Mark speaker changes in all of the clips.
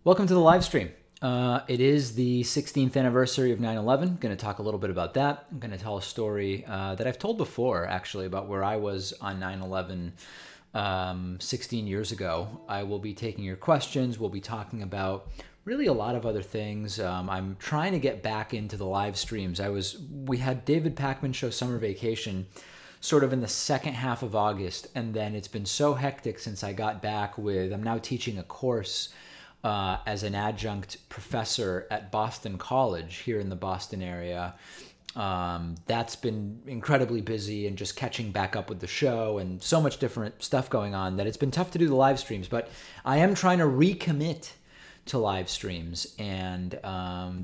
Speaker 1: Welcome to the live stream. It is the 16th anniversary of 9/11. Going to talk a little bit about that. I'm going to tell a story that I've told before, actually, about where I was on 9/11 16 years ago. I will be taking your questions. We'll be talking about really a lot of other things. I'm trying to get back into the live streams. We had David Pakman Show Summer Vacation sort of in the second half of August, and then it's been so hectic since I got back I'm now teaching a course as an adjunct professor at Boston College here in the Boston area. That's been incredibly busy, and just catching back up with the show and so much different stuff going on that it's been tough to do the live streams, but I am trying to recommit to live streams, and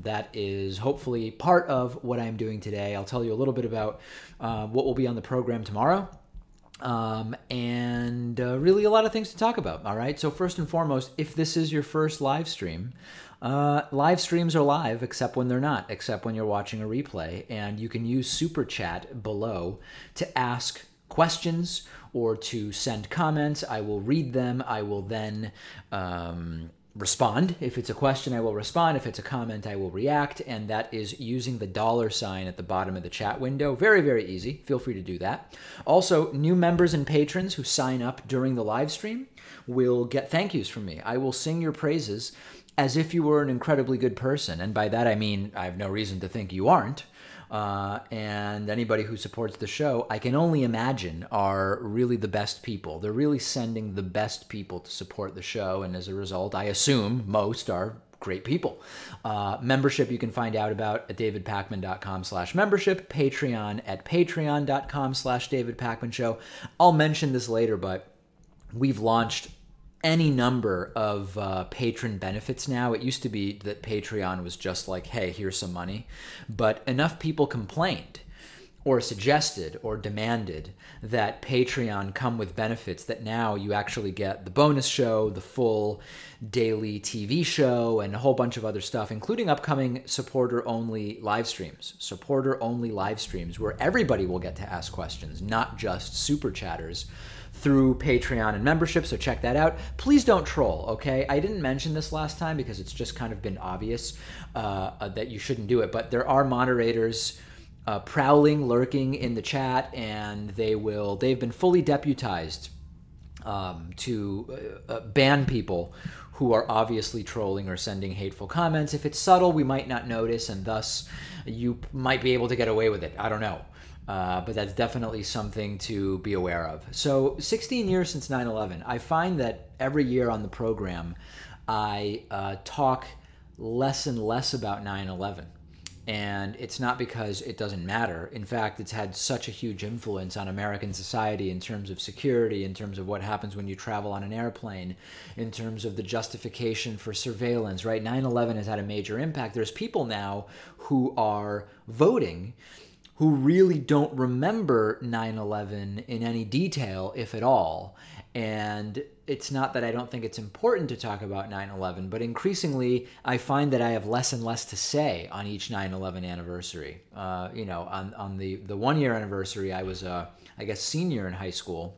Speaker 1: that is hopefully part of what I'm doing today. I'll tell you a little bit about what will be on the program tomorrow. And really a lot of things to talk about. All right. So first and foremost, if this is your first live stream, live streams are live except when they're not, except when you're watching a replay, and you can use Super Chat below to ask questions or to send comments. I will read them. I will then respond. If it's a question, I will respond. If it's a comment, I will react. And that is using the $ at the bottom of the chat window. Very, very easy. Feel free to do that. Also, new members and patrons who sign up during the live stream will get thank yous from me. I will sing your praises as if you were an incredibly good person. And by that, I mean, I have no reason to think you aren't. And anybody who supports the show, I can only imagine, are really the best people. They're really sending the best people to support the show, and as a result, I assume most are great people. Membership you can find out about at davidpakman.com/membership, Patreon at patreon.com/davidpakmanshow. I'll mention this later, but we've launched any number of patron benefits now. It used to be that Patreon was just like, hey, here's some money. But enough people complained or suggested or demanded that Patreon come with benefits that now you actually get the bonus show, the full daily TV show, and a whole bunch of other stuff, including upcoming supporter-only live streams. Supporter-only live streams where everybody will get to ask questions, not just super chatters, through Patreon and membership, so check that out. Please don't troll, okay? I didn't mention this last time because it's just kind of been obvious that you shouldn't do it, but there are moderators prowling, lurking in the chat, and they've been fully deputized to ban people who are obviously trolling or sending hateful comments. If it's subtle, we might not notice, and thus you might be able to get away with it. I don't know. But that's definitely something to be aware of. So 16 years since 9/11, I find that every year on the program, I talk less and less about 9/11. And it's not because it doesn't matter. In fact, it's had such a huge influence on American society in terms of security, in terms of what happens when you travel on an airplane, in terms of the justification for surveillance, right? 9/11 has had a major impact. There's people now who are voting who really don't remember 9/11 in any detail, if at all. And it's not that I don't think it's important to talk about 9/11, but increasingly I find that I have less and less to say on each 9/11 anniversary. On the 1-year anniversary, I was senior in high school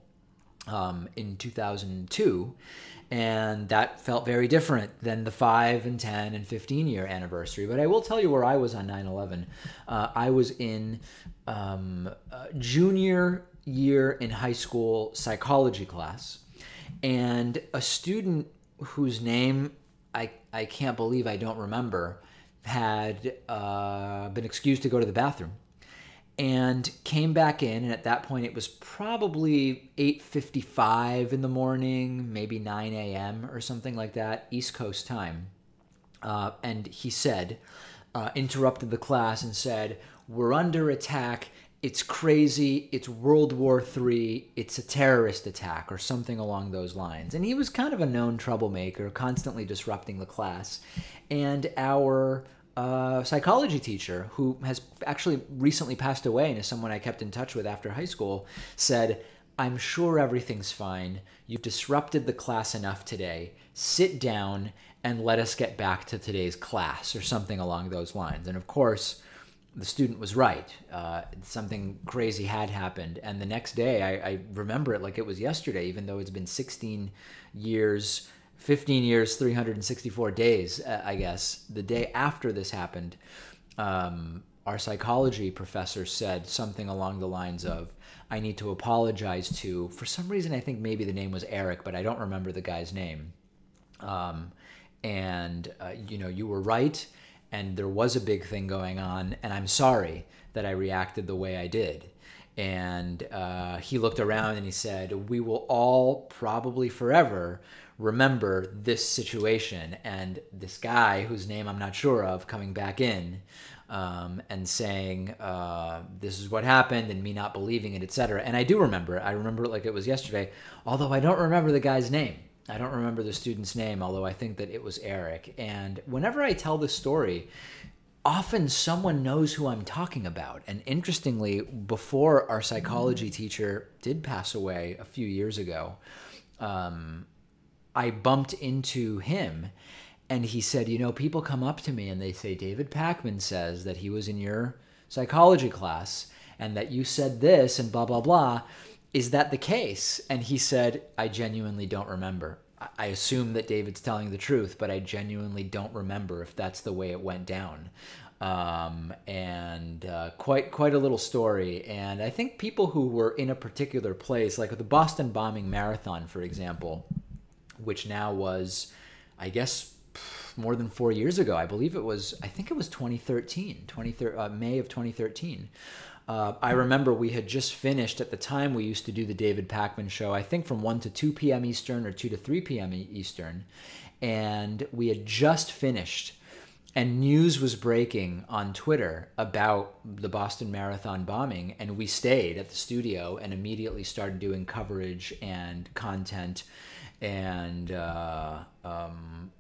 Speaker 1: in 2002. And that felt very different than the 5 and 10 and 15-year anniversary. But I will tell you where I was on 9/11. I was in junior year in high school psychology class. And a student whose name I can't believe I don't remember had been excused to go to the bathroom, and came back in, and at that point it was probably 8:55 in the morning, maybe 9 a.m. or something like that, East Coast time. And he said, interrupted the class and said, "We're under attack. It's crazy. It's World War III. It's a terrorist attack," or something along those lines. And he was kind of a known troublemaker, constantly disrupting the class. And our psychology teacher, who has actually recently passed away and is someone I kept in touch with after high school, said, "I'm sure everything's fine. You've disrupted the class enough today. Sit down and let us get back to today's class," or something along those lines. And of course, the student was right. Something crazy had happened. And the next day, I remember it like it was yesterday, even though it's been 16 years 15 years, 364 days, I guess, the day after this happened, our psychology professor said something along the lines of, I need to apologize to, for some reason, I think maybe the name was Eric, but I don't remember the guy's name. You were right, and there was a big thing going on, and I'm sorry that I reacted the way I did. And he looked around and he said, we will all probably forever remember this situation. And this guy, whose name I'm not sure of, coming back in and saying, this is what happened, and me not believing it, etc. And I do remember it. I remember it like it was yesterday, although I don't remember the guy's name. I don't remember the student's name, although I think that it was Eric. And whenever I tell this story, often someone knows who I'm talking about. And interestingly, before our psychology teacher did pass away a few years ago, I bumped into him, and he said, people come up to me and they say, David Pakman says that he was in your psychology class and that you said this and blah, blah, blah. Is that the case? And he said, I genuinely don't remember. I assume that David's telling the truth, but I genuinely don't remember if that's the way it went down. Quite a little story. And I think people who were in a particular place, like the Boston bombing marathon, for example, which now was, I guess, more than 4 years ago. I think it was 2013, May of 2013. I remember we had just finished, at the time we used to do the David Pakman show, I think from 1 to 2 p.m. Eastern or 2 to 3 p.m. Eastern. And we had just finished, and news was breaking on Twitter about the Boston Marathon bombing. And we stayed at the studio and immediately started doing coverage and content. And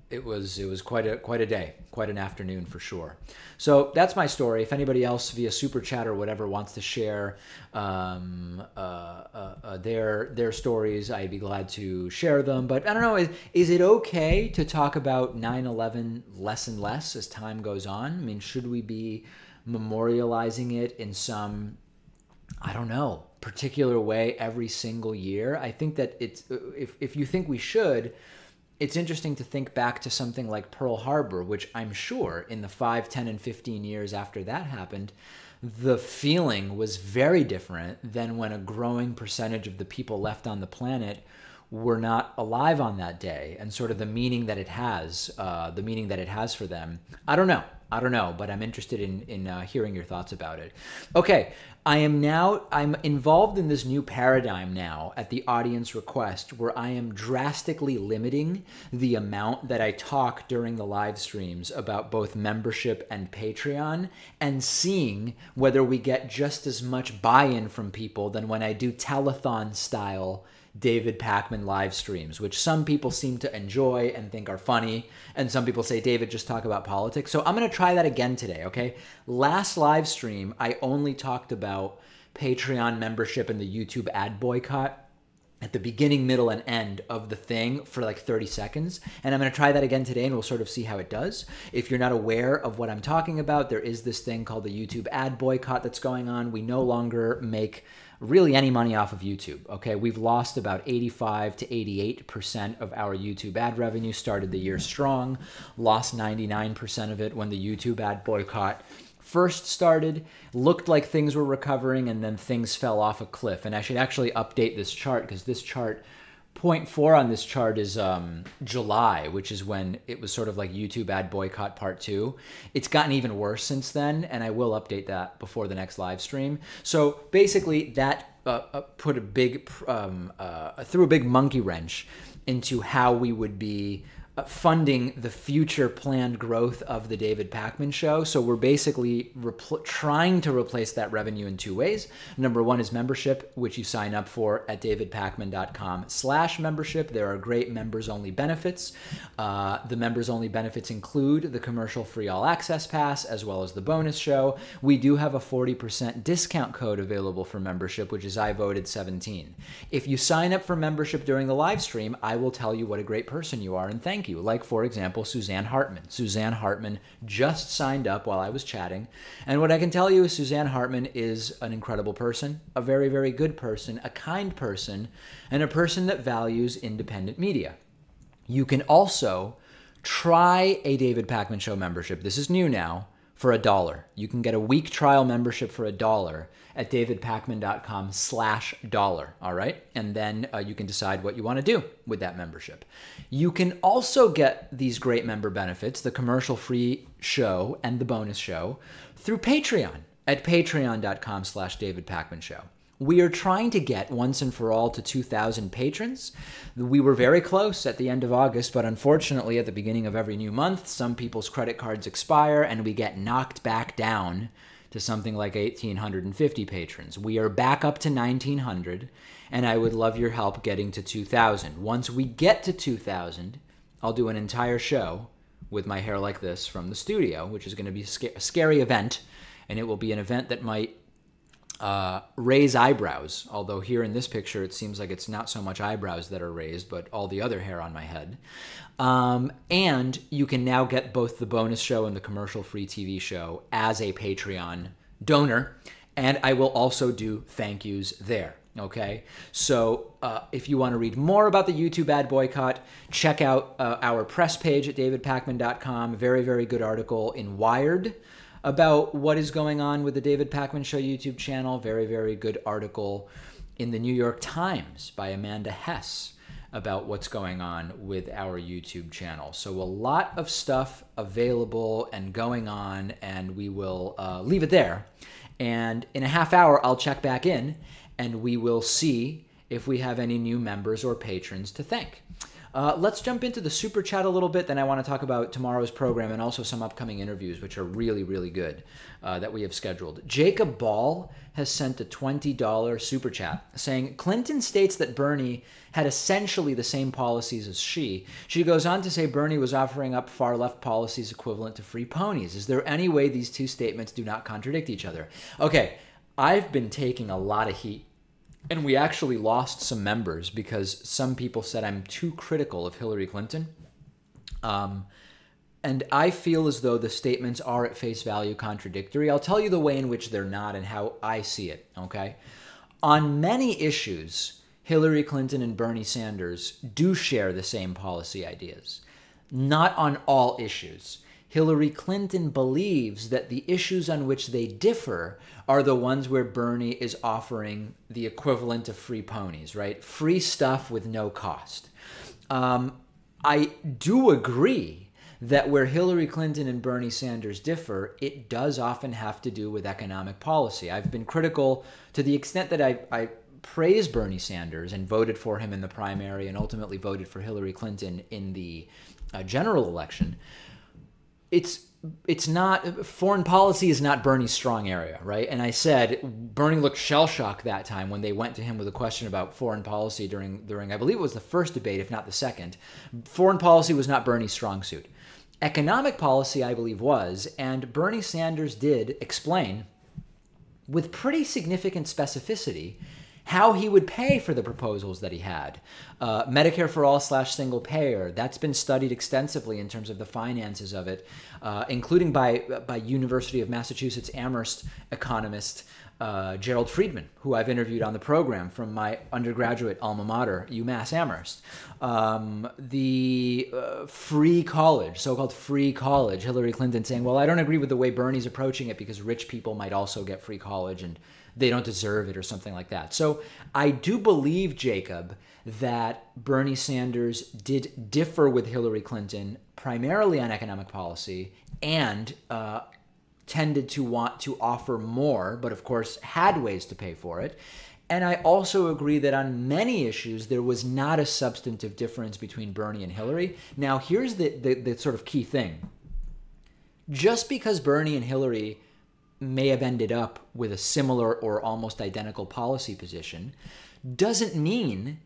Speaker 1: it was quite a day, quite an afternoon for sure. So that's my story. If anybody else via super chat or whatever wants to share their stories, I'd be glad to share them. But I don't know, is it okay to talk about 9/11 less and less as time goes on? I mean, should we be memorializing it in some, I don't know, particular way every single year? I think that it's, if you think we should, it's interesting to think back to something like Pearl Harbor, which I'm sure in the 5, 10, and 15 years after that happened, the feeling was very different than when a growing percentage of the people left on the planet were not alive on that day, and sort of the meaning that it has for them. I don't know, but I'm interested in hearing your thoughts about it. Okay, I'm involved in this new paradigm now at the audience request, where I am drastically limiting the amount that I talk during the live streams about both membership and Patreon, and seeing whether we get just as much buy-in from people than when I do telethon style David Pakman live streams, which some people seem to enjoy and think are funny, and some people say, David, just talk about politics. So I'm going to try that again today, okay? Last live stream, I only talked about Patreon membership and the YouTube ad boycott at the beginning, middle, and end of the thing for like 30 seconds. And I'm going to try that again today, and we'll sort of see how it does. If you're not aware of what I'm talking about, there is this thing called the YouTube ad boycott that's going on. We no longer make really any money off of YouTube, okay? We've lost about 85 to 88% of our YouTube ad revenue, started the year strong, lost 99% of it when the YouTube ad boycott first started, looked like things were recovering, and then things fell off a cliff. And I should actually update this chart, because this chart, point 4 on this chart is July, which is when it was sort of like YouTube ad boycott part 2. It's gotten even worse since then, and I will update that before the next live stream. So basically that put a big, threw a big monkey wrench into how we would be funding the future planned growth of the David Pakman Show. So we're basically trying to replace that revenue in 2 ways. Number 1 is membership, which you sign up for at davidpakman.com/membership. There are great members-only benefits. The members-only benefits include the commercial-free all-access pass, as well as the bonus show. We do have a 40% discount code available for membership, which is I voted 17. If you sign up for membership during the live stream, I will tell you what a great person you are and thank you. Like, for example, Suzanne Hartman. Suzanne Hartman just signed up while I was chatting. And what I can tell you is Suzanne Hartman is an incredible person, a very, very good person, a kind person, and a person that values independent media. You can also try a David Pakman Show membership. This is new now, for $1. You can get a week trial membership for $1 at davidpakman.com/dollar, all right? And then you can decide what you want to do with that membership. You can also get these great member benefits, the commercial-free show and the bonus show, through Patreon at patreon.com/davidpakmanshow. We are trying to get once and for all to 2,000 patrons. We were very close at the end of August, but unfortunately at the beginning of every new month, some people's credit cards expire and we get knocked back down to something like 1,850 patrons. We are back up to 1,900, and I would love your help getting to 2,000. Once we get to 2,000, I'll do an entire show with my hair like this from the studio, which is going to be a scary event, and it will be an event that might raise eyebrows, although here in this picture it seems like it's not so much eyebrows that are raised, but all the other hair on my head. And you can now get both the bonus show and the commercial-free TV show as a Patreon donor, and I will also do thank yous there. Okay, so if you want to read more about the YouTube ad boycott, check out our press page at davidpakman.com. Very, very good article in Wired about what is going on with the David Pakman Show YouTube channel. Very, very good article in the New York Times by Amanda Hess about what's going on with our YouTube channel. So a lot of stuff available and going on, and we will leave it there. And in a half hour, I'll check back in, and we will see if we have any new members or patrons to thank. Let's jump into the super chat a little bit. Then I want to talk about tomorrow's program and also some upcoming interviews, which are really, really good that we have scheduled. Jacob Ball has sent a $20 super chat saying, Clinton states that Bernie had essentially the same policies as she. She goes on to say Bernie was offering up far left policies equivalent to free ponies. Is there any way these two statements do not contradict each other? Okay, I've been taking a lot of heat. And we actually lost some members because some people said I'm too critical of Hillary Clinton. And I feel as though the statements are at face value contradictory. I'll tell you the way in which they're not and how I see it, okay? On many issues, Hillary Clinton and Bernie Sanders do share the same policy ideas. Not on all issues. Hillary Clinton believes that the issues on which they differ are the ones where Bernie is offering the equivalent of free ponies, right? Free stuff with no cost. I do agree that where Hillary Clinton and Bernie Sanders differ, it does often have to do with economic policy. I've been critical to the extent that I praise Bernie Sanders and voted for him in the primary and ultimately voted for Hillary Clinton in the general election. It's not, foreign policy is not Bernie's strong area, right? And I said Bernie looked shell-shocked that time when they went to him with a question about foreign policy during I believe it was the first debate, if not the second. Foreign policy was not Bernie's strong suit. Economic policy, I believe, was, and Bernie Sanders did explain with pretty significant specificity how he would pay for the proposals that he had. Medicare for all / single payer, that's been studied extensively in terms of the finances of it, including by University of Massachusetts Amherst economist Gerald Friedman, who I've interviewed on the program from my undergraduate alma mater, UMass Amherst. The free college, so-called free college, Hillary Clinton saying, well, I don't agree with the way Bernie's approaching it because rich people might also get free college and they don't deserve it or something like that. So I do believe, Jacob, that Bernie Sanders did differ with Hillary Clinton primarily on economic policy and tended to want to offer more, but of course had ways to pay for it. And I also agree that on many issues, there was not a substantive difference between Bernie and Hillary. Now, here's the sort of key thing. Just because Bernie and Hillary may have ended up with a similar or almost identical policy position doesn't mean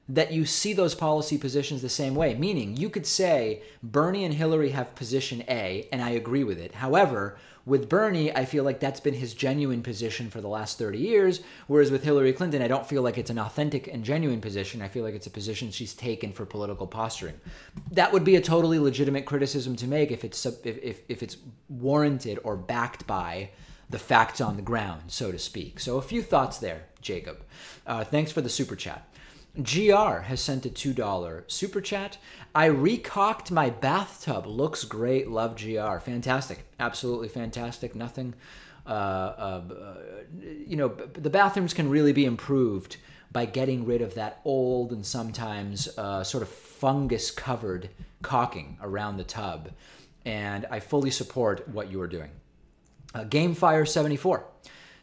Speaker 1: that you see those policy positions the same way. Meaning, you could say Bernie and Hillary have position A, and I agree with it. However, with Bernie, I feel like that's been his genuine position for the last 30 years, whereas with Hillary Clinton, I don't feel like it's an authentic and genuine position. I feel like it's a position she's taken for political posturing. That would be a totally legitimate criticism to make if it's warranted or backed by the facts on the ground, so to speak. So a few thoughts there, Jacob. Thanks for the super chat. GR has sent a $2 super chat. I recocked my bathtub. Looks great. Love GR. Fantastic. Absolutely fantastic. Nothing, the bathrooms can really be improved by getting rid of that old and sometimes sort of fungus-covered caulking around the tub. And I fully support what you are doing. GameFire74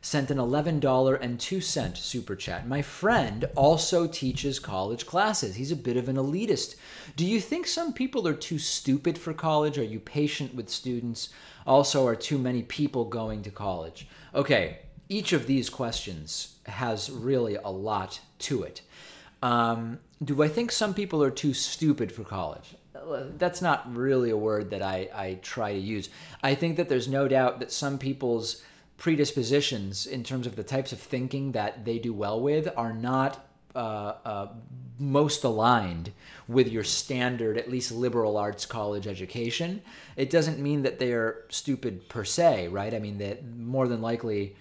Speaker 1: sent an $11.02 super chat. My friend also teaches college classes. He's a bit of an elitist. Do you think some people are too stupid for college? Are you patient with students? Also, are too many people going to college? Okay, each of these questions has really a lot to it. Do I think some people are too stupid for college? That's not really a word that I try to use. I think that there's no doubt that some people's predispositions in terms of the types of thinking that they do well with are not most aligned with your standard, at least liberal arts college education. It doesn't mean that they are stupid per se, right? I mean, that more than likely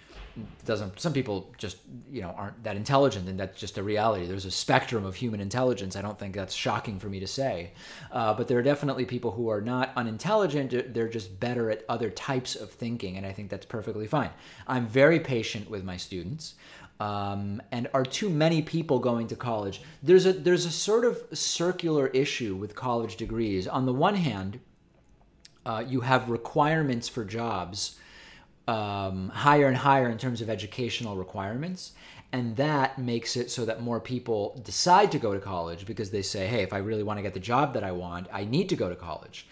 Speaker 1: some people just, aren't that intelligent, and that's just a reality. There's a spectrum of human intelligence. I don't think that's shocking for me to say. But there are definitely people who are not unintelligent. They're just better at other types of thinking, and I think that's perfectly fine. I'm very patient with my students. And are too many people going to college? There's a sort of circular issue with college degrees. On the one hand, you have requirements for jobs higher and higher in terms of educational requirements. And that makes it so that more people decide to go to college because they say, hey, if I really want to get the job that I want, I need to go to college.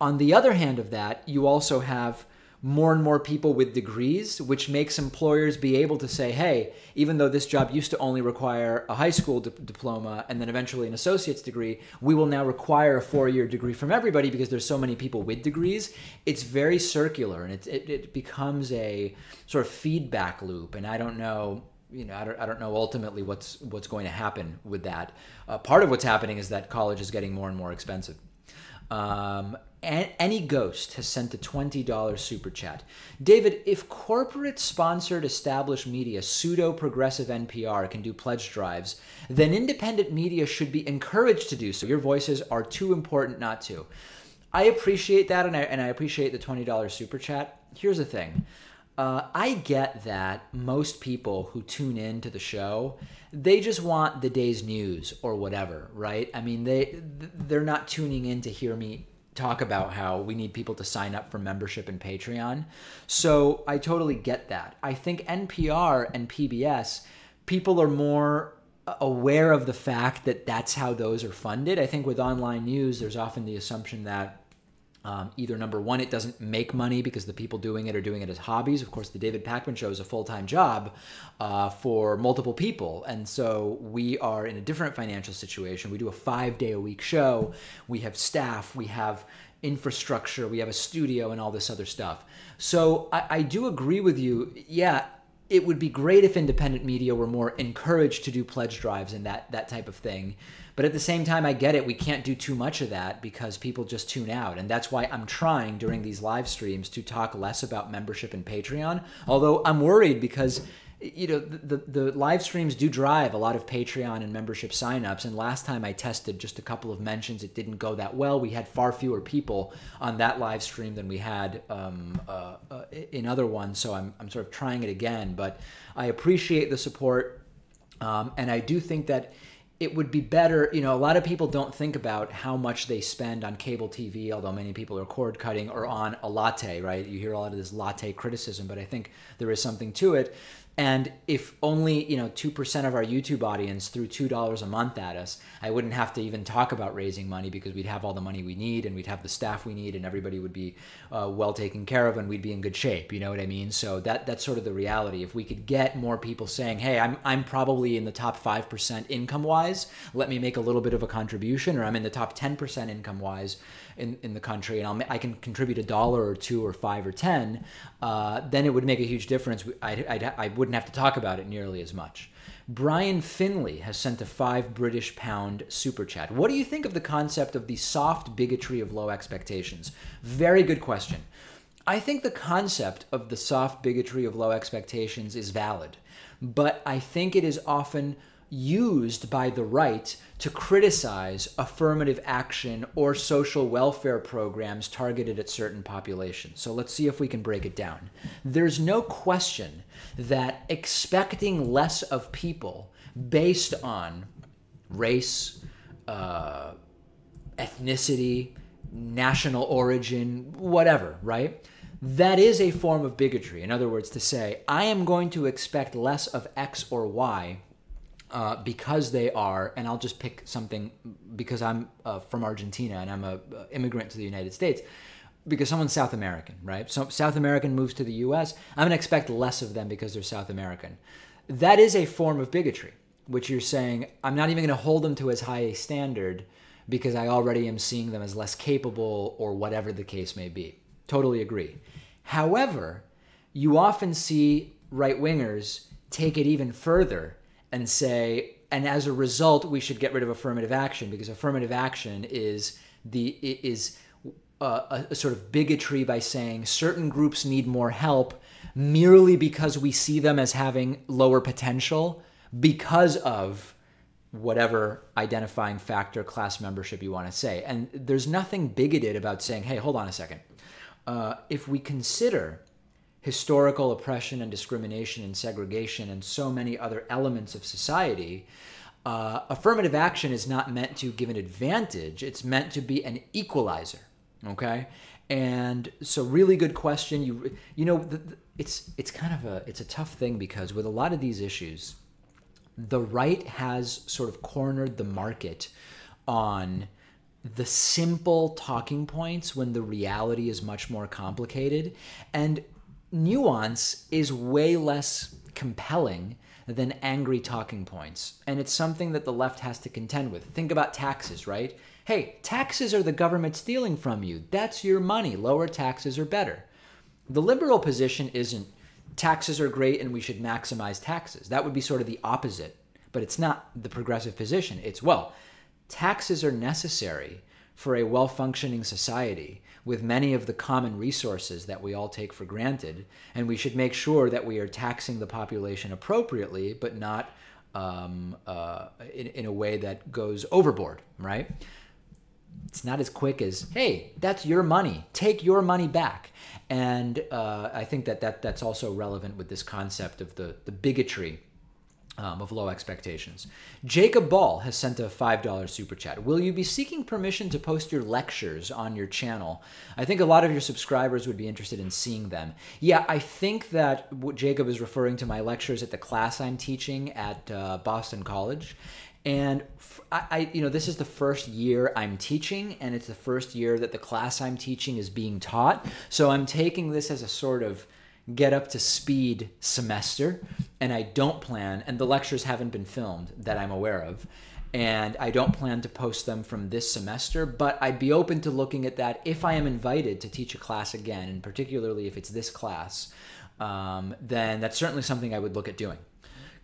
Speaker 1: On the other hand of that, you also have more and more people with degrees, which makes employers be able to say, hey, even though this job used to only require a high school diploma and then eventually an associate's degree, we will now require a 4-year degree from everybody because there's so many people with degrees. It's very circular, and it becomes a sort of feedback loop. And I don't know, I don't know ultimately what's going to happen with that. Part of what's happening is that college is getting more and more expensive. Any Ghost has sent a $20 super chat. David, if corporate-sponsored established media, pseudo-progressive NPR, can do pledge drives, then independent media should be encouraged to do so. Your voices are too important not to. I appreciate that, and I appreciate the $20 super chat. Here's the thing. I get that most people who tune in to the show, they just want the day's news or whatever, right? I mean, they're not tuning in to hear me talk about how we need people to sign up for membership and Patreon. So I totally get that. I think NPR and PBS, people are more aware of the fact that that's how those are funded. I think with online news, there's often the assumption that either number one, it doesn't make money because the people doing it are doing it as hobbies. Of course, the David Pakman Show is a full-time job for multiple people. And so we are in a different financial situation. We do a 5-day-a-week show. We have staff. We have infrastructure. We have a studio and all this other stuff. So I do agree with you. Yeah, it would be great if independent media were more encouraged to do pledge drives and that type of thing. But at the same time, I get it. We can't do too much of that because people just tune out. And that's why I'm trying during these live streams to talk less about membership and Patreon. Although I'm worried because, the live streams do drive a lot of Patreon and membership signups. And last time I tested just a couple of mentions, it didn't go that well. We had far fewer people on that live stream than we had in other ones. So I'm sort of trying it again. But I appreciate the support. And I do think that it would be better, a lot of people don't think about how much they spend on cable TV, although many people are cord cutting, or on a latte, right? You hear a lot of this latte criticism, but I think there is something to it. And if only, 2% of our YouTube audience threw $2 a month at us, I wouldn't have to even talk about raising money because we'd have all the money we need and we'd have the staff we need and everybody would be well taken care of and we'd be in good shape. You know what I mean? So that's sort of the reality. If we could get more people saying, hey, I'm probably in the top 5% income-wise, let me make a little bit of a contribution, or I'm in the top 10% income-wise in the country and I can contribute $1 or $2 or $5 or $10, then it would make a huge difference. I wouldn't have to talk about it nearly as much. Brian Finley has sent a £5 super chat. What do you think of the concept of the soft bigotry of low expectations? Very good question. I think the concept of the soft bigotry of low expectations is valid, but I think it is often used by the right to criticize affirmative action or social welfare programs targeted at certain populations. So let's see if we can break it down. There's no question that expecting less of people based on race, ethnicity, national origin, whatever, right? That is a form of bigotry. In other words, to say, I am going to expect less of X or Y because they are, and I'll just pick something because I'm from Argentina and I'm an immigrant to the United States, because someone's South American, right? So South American moves to the US, I'm going to expect less of them because they're South American. That is a form of bigotry, which you're saying, I'm not even going to hold them to as high a standard because I already am seeing them as less capable or whatever the case may be. Totally agree. However, you often see right-wingers take it even further and say, and as a result, we should get rid of affirmative action because affirmative action is a sort of bigotry by saying certain groups need more help merely because we see them as having lower potential because of whatever identifying factor, class membership you want to say. And there's nothing bigoted about saying, hey, hold on a second. If we consider historical oppression and discrimination and segregation and so many other elements of society, affirmative action is not meant to give an advantage. It's meant to be an equalizer, okay? And so really good question. You know, it's kind of it's a tough thing because with a lot of these issues, the right has sort of cornered the market on the simple talking points when the reality is much more complicated. And nuance is way less compelling than angry talking points. And it's something that the left has to contend with. Think about taxes, right? Hey, taxes are the government stealing from you. That's your money. Lower taxes are better. The liberal position isn't taxes are great and we should maximize taxes. That would be sort of the opposite. But it's not the progressive position. It's, well, taxes are necessary for a well-functioning society with many of the common resources that we all take for granted, and we should make sure that we are taxing the population appropriately, but not in a way that goes overboard, right? It's not as quick as, hey, that's your money. Take your money back. And I think that's also relevant with this concept of the bigotry of low expectations. Jacob Ball has sent a $5 super chat. Will you be seeking permission to post your lectures on your channel? I think a lot of your subscribers would be interested in seeing them. Yeah, I think that what Jacob is referring to my lectures at the class I'm teaching at Boston College. And this is the first year I'm teaching, and it's the first year that the class I'm teaching is being taught. So I'm taking this as a sort of get up to speed semester, and I don't plan, and the lectures haven't been filmed that I'm aware of, and I don't plan to post them from this semester, but I'd be open to looking at that if I am invited to teach a class again, and particularly if it's this class, then that's certainly something I would look at doing.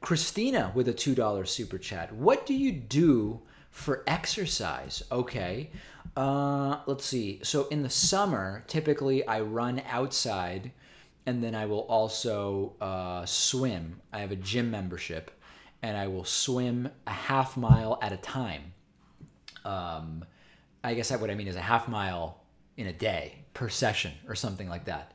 Speaker 1: Christina with a $2 super chat. What do you do for exercise? Okay, let's see. So in the summer, typically I run outside, and then I will also swim. I have a gym membership, and I will swim a half mile at a time. I guess what I mean is a half mile in a day per session or something like that.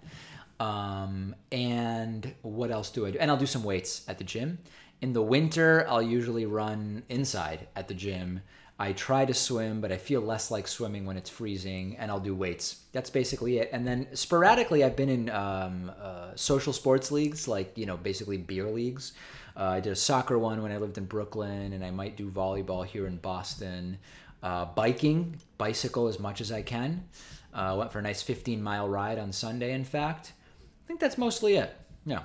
Speaker 1: And what else do I do? And I'll do some weights at the gym. In the winter, I'll usually run inside at the gym. I try to swim, but I feel less like swimming when it's freezing, and I'll do weights. That's basically it. And then sporadically, I've been in social sports leagues, like, basically beer leagues. I did a soccer one when I lived in Brooklyn, and I might do volleyball here in Boston. Bicycle as much as I can. Went for a nice 15-mile ride on Sunday, in fact. I think that's mostly it. Yeah.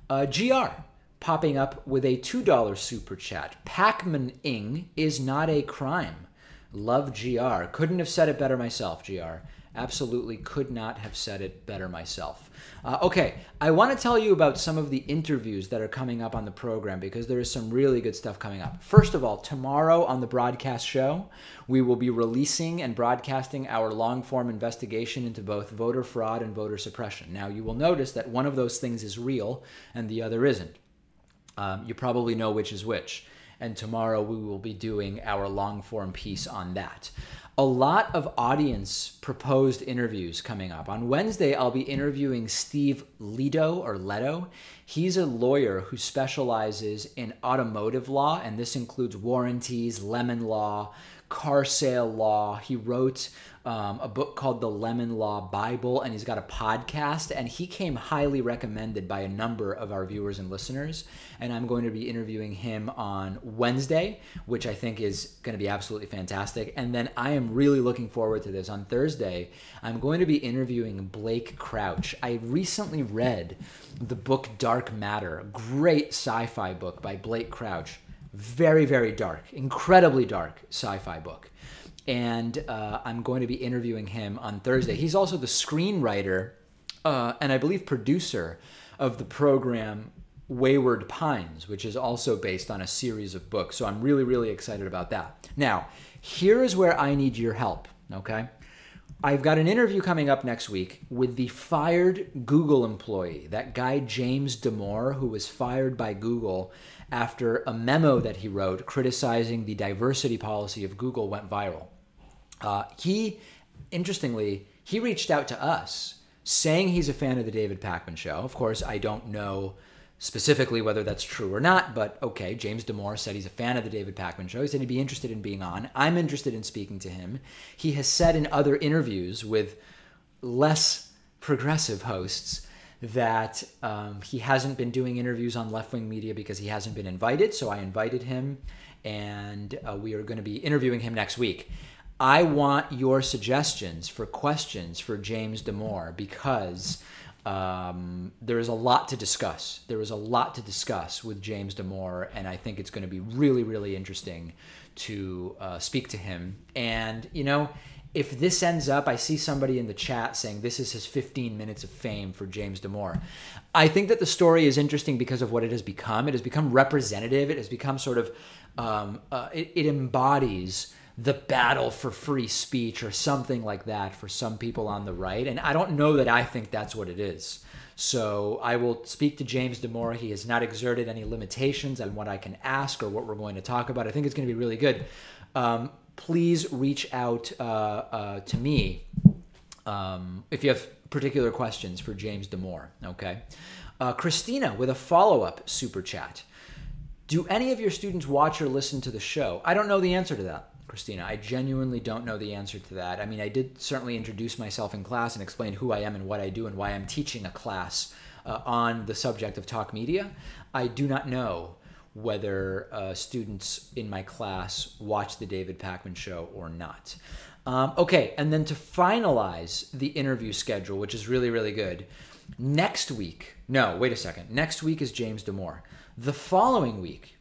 Speaker 1: GR. Popping up with a $2 super chat. Pac-Man-ing is not a crime. Love GR. Couldn't have said it better myself, GR. Absolutely could not have said it better myself. Okay, I want to tell you about some of the interviews that are coming up on the program because there is some really good stuff coming up. First of all, tomorrow on the broadcast show, we will be releasing and broadcasting our long-form investigation into both voter fraud and voter suppression. Now, you will notice that one of those things is real and the other isn't. You probably know which is which. and tomorrow we will be doing our long form piece on that. A lot of audience proposed interviews coming up. On Wednesday, I'll be interviewing Steve Leto. He's a lawyer who specializes in automotive law, and this includes warranties, lemon law, car sale law. He wrote a book called The Lemon Law Bible, and he's got a podcast, and he came highly recommended by a number of our viewers and listeners, and I'm going to be interviewing him on Wednesday, which I think is going to be absolutely fantastic. And then I am really looking forward to this. On Thursday, I'm going to be interviewing Blake Crouch. I recently read the book Dark Matter, a great sci-fi book by Blake Crouch. Very, very dark, incredibly dark sci-fi book. And I'm going to be interviewing him on Thursday. He's also the screenwriter and I believe producer of the program Wayward Pines, which is also based on a series of books. So I'm really, really excited about that. Now, here is where I need your help, okay? I've got an interview coming up next week with the fired Google employee, that guy James Damore, who was fired by Google after a memo that he wrote criticizing the diversity policy of Google went viral. Interestingly, he reached out to us saying he's a fan of the David Pakman Show. Of course, I don't know specifically whether that's true or not, but okay, James Damore said he's a fan of the David Pakman Show. He said he'd be interested in being on. I'm interested in speaking to him. He has said in other interviews with less progressive hosts that he hasn't been doing interviews on left-wing media because he hasn't been invited, so I invited him, and we are going to be interviewing him next week. I want your suggestions for questions for James Damore because there is a lot to discuss. There is a lot to discuss with James Damore, and I think it's going to be really, really interesting to speak to him. And, you know, if this ends up, I see somebody in the chat saying this is his 15 minutes of fame for James Damore. I think that the story is interesting because of what it has become. It has become representative. It has become sort of, it embodies the battle for free speech or something like that for some people on the right. And I don't know that I think that's what it is. So I will speak to James Damore. He has not exerted any limitations on what I can ask or what we're going to talk about. I think it's going to be really good. Please reach out to me if you have particular questions for James Damore, okay? Christina with a follow-up super chat. Do any of your students watch or listen to the show? I don't know the answer to that, Christina. I genuinely don't know the answer to that. I mean, I did certainly introduce myself in class and explain who I am and what I do and why I'm teaching a class on the subject of talk media. I do not know whether students in my class watch the David Pakman Show or not. Okay, and then to finalize the interview schedule, which is really, really good, next week is James Damore. The following week,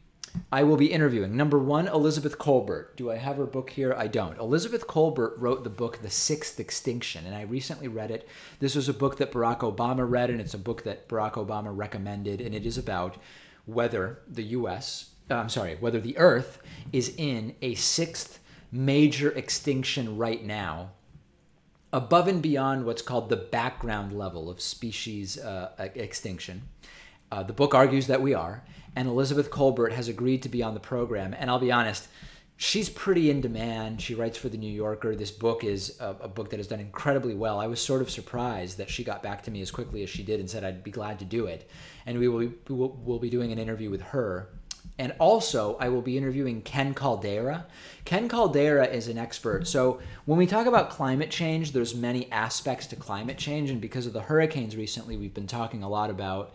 Speaker 1: I will be interviewing, number one, Elizabeth Kolbert. Do I have her book here? I don't. Elizabeth Kolbert wrote the book The Sixth Extinction, and I recently read it. This was a book that Barack Obama read, and it's a book that Barack Obama recommended, and it is about whether whether the Earth is in a sixth major extinction right now, above and beyond what's called the background level of species extinction. The book argues that we are, and Elizabeth Kolbert has agreed to be on the program. And I'll be honest, she's pretty in demand. She writes for The New Yorker. This book is a book that has done incredibly well. I was sort of surprised that she got back to me as quickly as she did and said I'd be glad to do it. And we'll be doing an interview with her. And also, I will be interviewing Ken Caldera. Ken Caldera is an expert. So when we talk about climate change, there's many aspects to climate change. And because of the hurricanes recently, we've been talking a lot about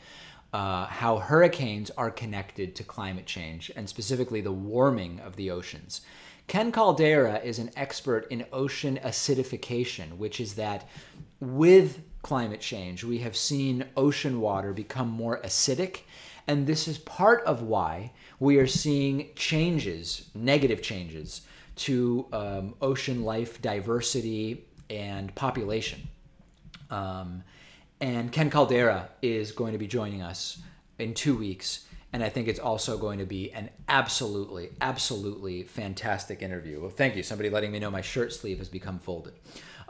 Speaker 1: how hurricanes are connected to climate change, and specifically the warming of the oceans. Ken Caldera is an expert in ocean acidification, which is that with climate change, we have seen ocean water become more acidic, and this is part of why we are seeing changes, negative changes, to ocean life diversity and population. And Ken Caldera is going to be joining us in 2 weeks. And I think it's also going to be an absolutely, absolutely fantastic interview. Well, thank you. Somebody letting me know my shirt sleeve has become folded.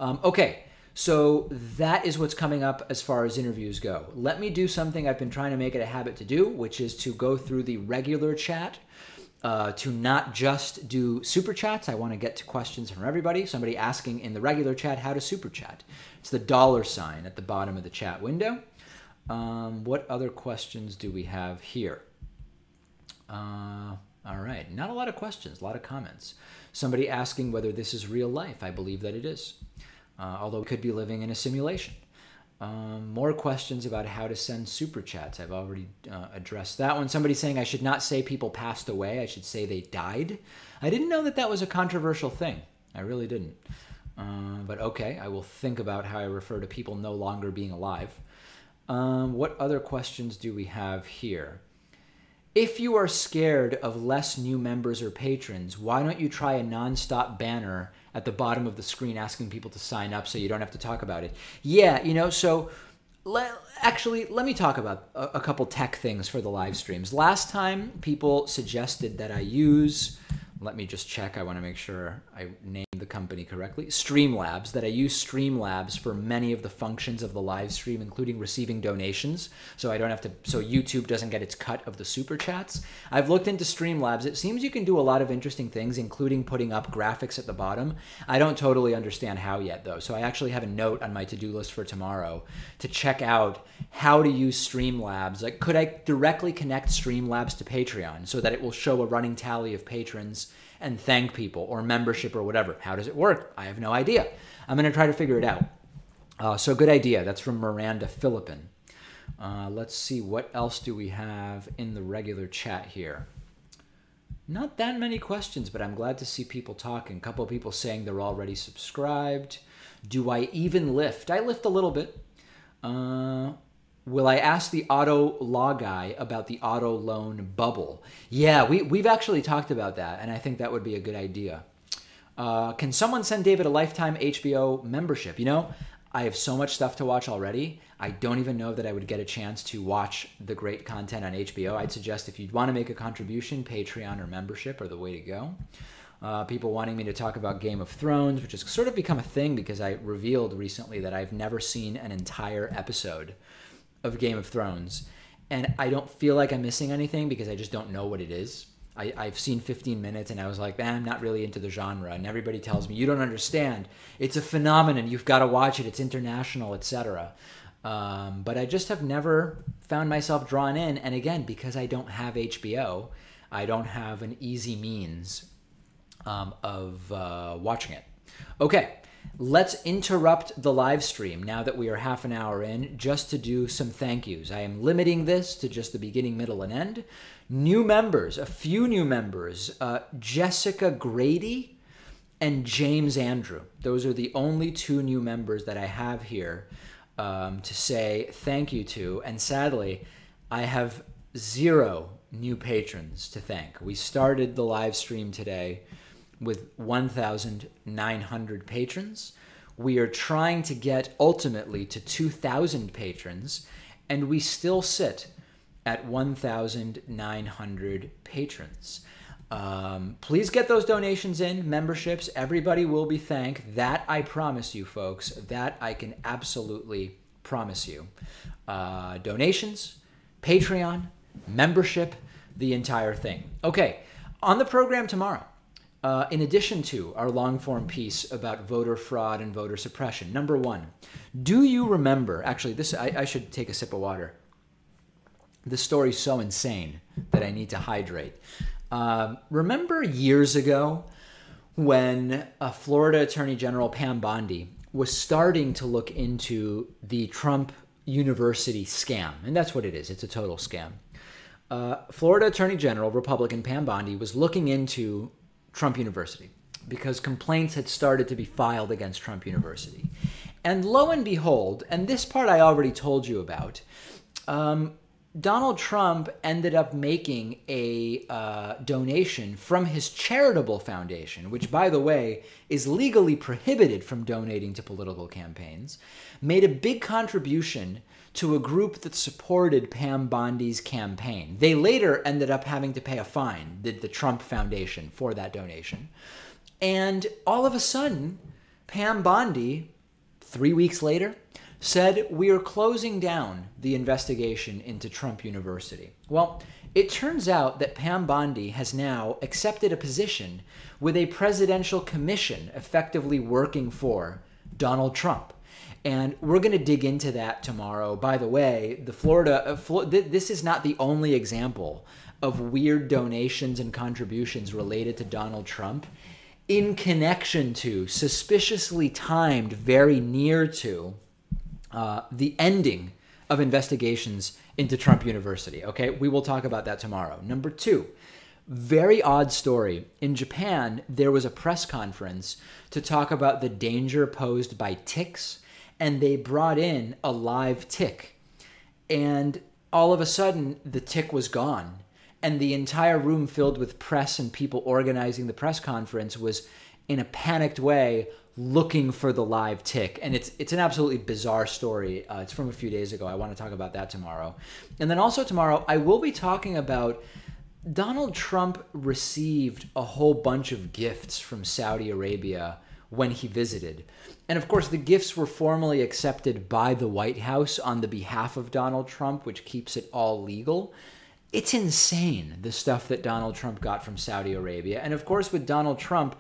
Speaker 1: Okay, so that is what's coming up as far as interviews go. Let me do something I've been trying to make it a habit to do, which is to go through the regular chat to not just do super chats. I want to get to questions from everybody. Somebody asking in the regular chat how to super chat. It's the $ at the bottom of the chat window. What other questions do we have here? All right, not a lot of questions, a lot of comments. Somebody asking whether this is real life. I believe that it is, although we could be living in a simulation. More questions about how to send super chats. I've already addressed that one. Somebody saying I should not say people passed away. I should say they died. I didn't know that that was a controversial thing. I really didn't. But okay, I will think about how I refer to people no longer being alive. What other questions do we have here? If you are scared of less new members or patrons, why don't you try a nonstop banner at the bottom of the screen asking people to sign up so you don't have to talk about it? Yeah, you know, so actually, let me talk about a couple tech things for the live streams. Last time, people suggested that I use, let me just check, I want to make sure I named the company correctly, Streamlabs, that I use Streamlabs for many of the functions of the live stream, including receiving donations, so I don't have to, so YouTube doesn't get its cut of the super chats. I've looked into Streamlabs. It seems you can do a lot of interesting things, including putting up graphics at the bottom. I don't totally understand how yet, though, so I actually have a note on my to-do list for tomorrow to check out how to use Streamlabs. Like, could I directly connect Streamlabs to Patreon so that it will show a running tally of patrons and thank people or membership or whatever? How does it work? I have no idea. I'm going to try to figure it out. So good idea. That's from Miranda Philippin. Let's see, what else do we have in the regular chat here? Not that many questions, but I'm glad to see people talking. A couple of people saying they're already subscribed. Do I even lift? I lift a little bit. Will I ask the auto law guy about the auto loan bubble? Yeah, we've actually talked about that, and I think that would be a good idea. Can someone send David a lifetime HBO membership? You know, I have so much stuff to watch already. I don't even know that I would get a chance to watch the great content on HBO. I'd suggest if you'd want to make a contribution, Patreon or membership are the way to go. People wanting me to talk about Game of Thrones, which has sort of become a thing because I revealed recently that I've never seen an entire episode of Game of Thrones. And I don't feel like I'm missing anything because I just don't know what it is. I've seen 15 minutes and I was like, I'm not really into the genre. And everybody tells me, you don't understand. It's a phenomenon. You've got to watch it. It's international, etc. But I just have never found myself drawn in. And again, because I don't have HBO, I don't have an easy means of watching it. Okay, let's interrupt the live stream now that we are half an hour in just to do some thank yous. I am limiting this to just the beginning, middle, and end. New members, a few new members, Jessica Grady and James Andrew. Those are the only two new members that I have here to say thank you to. And sadly, I have 0 new patrons to thank. We started the live stream today with 1,900 patrons. We are trying to get ultimately to 2,000 patrons, and we still sit at 1,900 patrons. Please get those donations in, memberships. Everybody will be thanked. That I promise you, folks. That I can absolutely promise you. Donations, Patreon, membership, the entire thing. Okay, on the program tomorrow, in addition to our long-form piece about voter fraud and voter suppression, number 1, do you remember, actually, this I should take a sip of water. This story's so insane that I need to hydrate. Remember years ago when Florida Attorney General Pam Bondi was starting to look into the Trump University scam? And that's what it is. It's a total scam. Florida Attorney General, Republican Pam Bondi, was looking into Trump University because complaints had started to be filed against Trump University. And lo and behold, and this part I already told you about, Donald Trump ended up making a donation from his charitable foundation, which, by the way, is legally prohibited from donating to political campaigns, made a big contribution to a group that supported Pam Bondi's campaign. They later ended up having to pay a fine, the Trump Foundation, for that donation. And all of a sudden, Pam Bondi, 3 weeks later, said, we are closing down the investigation into Trump University. Well, It turns out that Pam Bondi has now accepted a position with a presidential commission effectively working for Donald Trump. And we're going to dig into that tomorrow. By the way, this is not the only example of weird donations and contributions related to Donald Trump in connection to, suspiciously timed, very near to, the ending of investigations into Trump University. Okay, we will talk about that tomorrow. Number two, very odd story. In Japan, there was a press conference to talk about the danger posed by ticks, and they brought in a live tick. And all of a sudden, the tick was gone. And the entire room filled with press and people organizing the press conference was, in a panicked way, looking for the live tick. And it's an absolutely bizarre story. It's from a few days ago. I want to talk about that tomorrow. And then also tomorrow, I will be talking about Donald Trump received a whole bunch of gifts from Saudi Arabia when he visited. And of course, the gifts were formally accepted by the White House on the behalf of Donald Trump, which keeps it all legal. It's insane, the stuff that Donald Trump got from Saudi Arabia. And of course, with Donald Trump,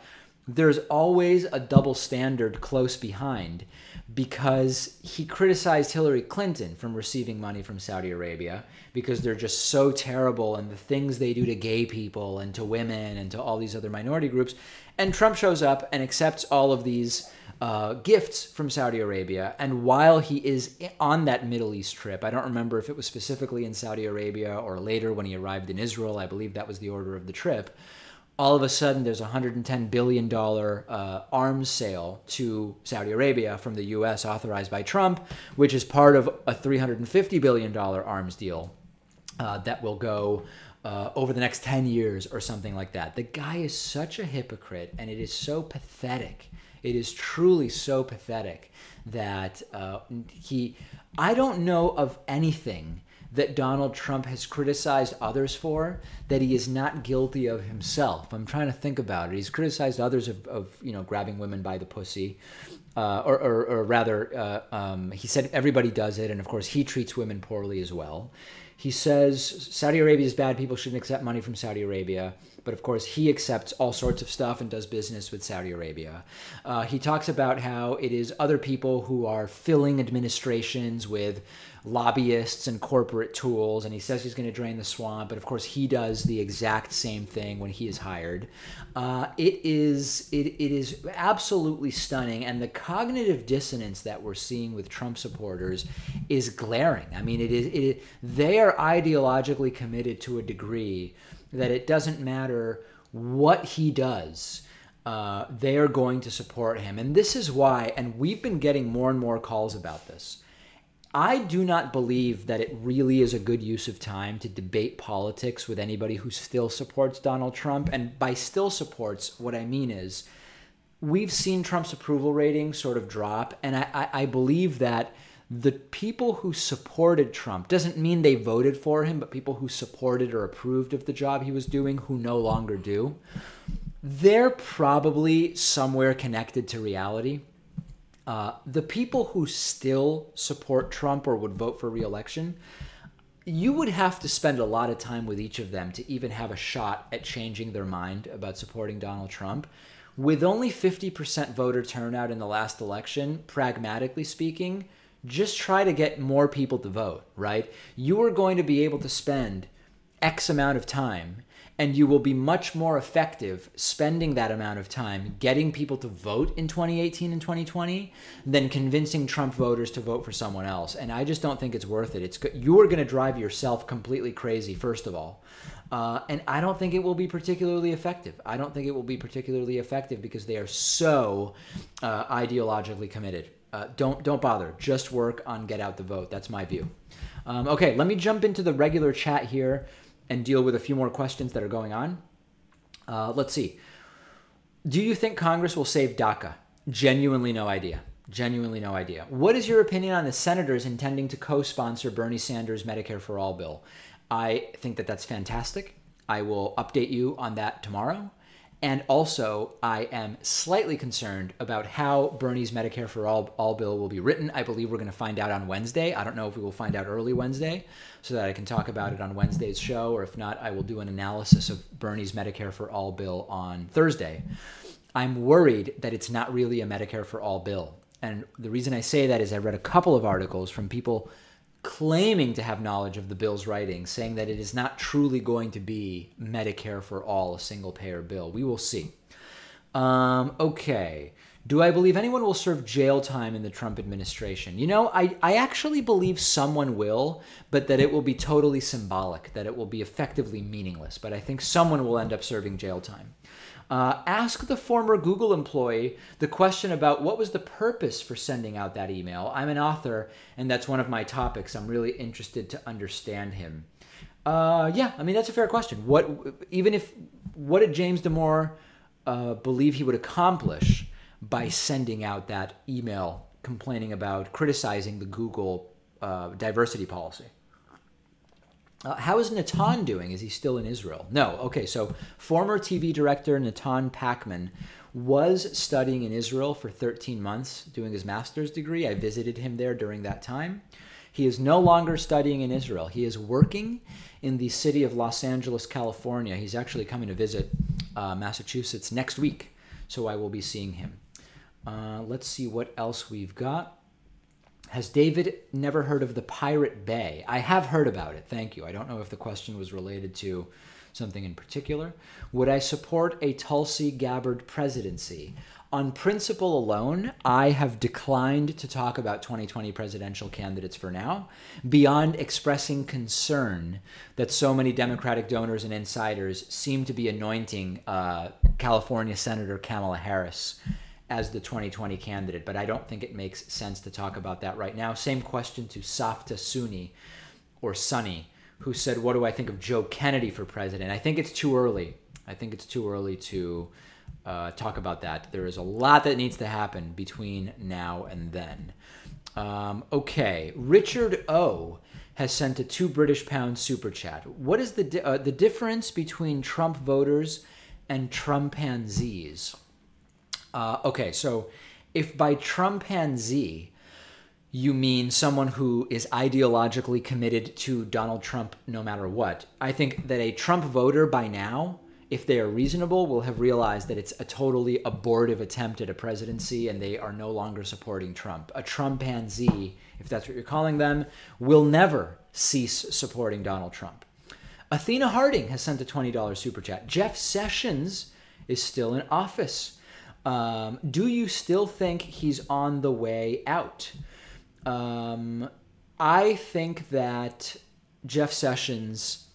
Speaker 1: there's always a double standard close behind, because he criticized Hillary Clinton from receiving money from Saudi Arabia because they're just so terrible and the things they do to gay people and to women and to all these other minority groups. And Trump shows up and accepts all of these gifts from Saudi Arabia. And while he is on that Middle East trip, I don't remember if it was specifically in Saudi Arabia or later when he arrived in Israel, I believe that was the order of the trip, all of a sudden there's a $110 billion arms sale to Saudi Arabia from the U.S. authorized by Trump, which is part of a $350 billion arms deal that will go over the next 10 years or something like that. The guy is such a hypocrite, and it is so pathetic. It is truly so pathetic that I don't know of anything that Donald Trump has criticized others for that he is not guilty of himself. I'm trying to think about it. He's criticized others of grabbing women by the pussy, or rather, he said everybody does it, and of course he treats women poorly as well. He says Saudi Arabia is bad, people shouldn't accept money from Saudi Arabia, but of course he accepts all sorts of stuff and does business with Saudi Arabia. He talks about how it is other people who are filling administrations with lobbyists and corporate tools, and he says he's going to drain the swamp, but of course he does the exact same thing when he is hired. It is absolutely stunning, and the cognitive dissonance that we're seeing with Trump supporters is glaring. I mean, they are ideologically committed to a degree that it doesn't matter what he does. They are going to support him. And this is why, and we've been getting more and more calls about this, I do not believe that it really is a good use of time to debate politics with anybody who still supports Donald Trump. And by still supports, what I mean is we've seen Trump's approval rating sort of drop. And I believe that the people who supported Trump, doesn't mean they voted for him, but people who supported or approved of the job he was doing who no longer do, they're probably somewhere connected to reality. The people who still support Trump or would vote for re-election, you would have to spend a lot of time with each of them to even have a shot at changing their mind about supporting Donald Trump. With only 50% voter turnout in the last election, pragmatically speaking, just try to get more people to vote, right? You are going to be able to spend X amount of time, and you will be much more effective spending that amount of time getting people to vote in 2018 and 2020 than convincing Trump voters to vote for someone else. And I just don't think it's worth it. You are going to drive yourself completely crazy, first of all. And I don't think it will be particularly effective. I don't think it will be particularly effective because they are so ideologically committed. Don't bother. Just work on get out the vote. That's my view. Okay, let me jump into the regular chat here and deal with a few more questions that are going on. Let's see. Do you think Congress will save DACA? Genuinely no idea. Genuinely no idea. What is your opinion on the senators intending to co-sponsor Bernie Sanders' Medicare for All bill? I think that that's fantastic. I will update you on that tomorrow. And also, I am slightly concerned about how Bernie's Medicare for All bill will be written. I believe we're going to find out on Wednesday. I don't know if we will find out early Wednesday so that I can talk about it on Wednesday's show, or if not, I will do an analysis of Bernie's Medicare for All bill on Thursday. I'm worried that it's not really a Medicare for All bill. And the reason I say that is I read a couple of articles from people claiming to have knowledge of the bill's writing, saying that it is not truly going to be Medicare for All, a single-payer bill. We will see. Okay. Do I believe anyone will serve jail time in the Trump administration? You know, I actually believe someone will, but that it will be totally symbolic, that it will be effectively meaningless. But I think someone will end up serving jail time. Ask the former Google employee the question about what was the purpose for sending out that email. I'm an author, and that's one of my topics. I'm really interested to understand him. Yeah, I mean, that's a fair question. What did James Damore believe he would accomplish by sending out that email criticizing the Google diversity policy? How is Natan doing? Is he still in Israel? No. Okay, so former TV director Natan Pachman was studying in Israel for 13 months, doing his master's degree. I visited him there during that time. He is no longer studying in Israel. He is working in the city of Los Angeles, California. He's actually coming to visit Massachusetts next week, so I will be seeing him. Let's see what else we've got. Has David never heard of the Pirate Bay? I have heard about it. Thank you. I don't know if the question was related to something in particular. Would I support a Tulsi Gabbard presidency? On principle alone, I have declined to talk about 2020 presidential candidates for now, beyond expressing concern that so many Democratic donors and insiders seem to be anointing California Senator Kamala Harris as the 2020 candidate, but I don't think it makes sense to talk about that right now. Same question to Safta Sunni, or Sunny, who said, what do I think of Joe Kennedy for president? I think it's too early. I think it's too early to talk about that. There is a lot that needs to happen between now and then. Okay, Richard O has sent a £2 super chat. What is the difference between Trump voters and Trumpanzees? Okay, so if by Trumpanzee you mean someone who is ideologically committed to Donald Trump no matter what, I think that a Trump voter by now, if they are reasonable, will have realized that it's a totally abortive attempt at a presidency and they are no longer supporting Trump. A Trumpanzee, if that's what you're calling them, will never cease supporting Donald Trump. Athena Harding has sent a $20 super chat. Jeff Sessions is still in office. Do you still think he's on the way out? I think that Jeff Sessions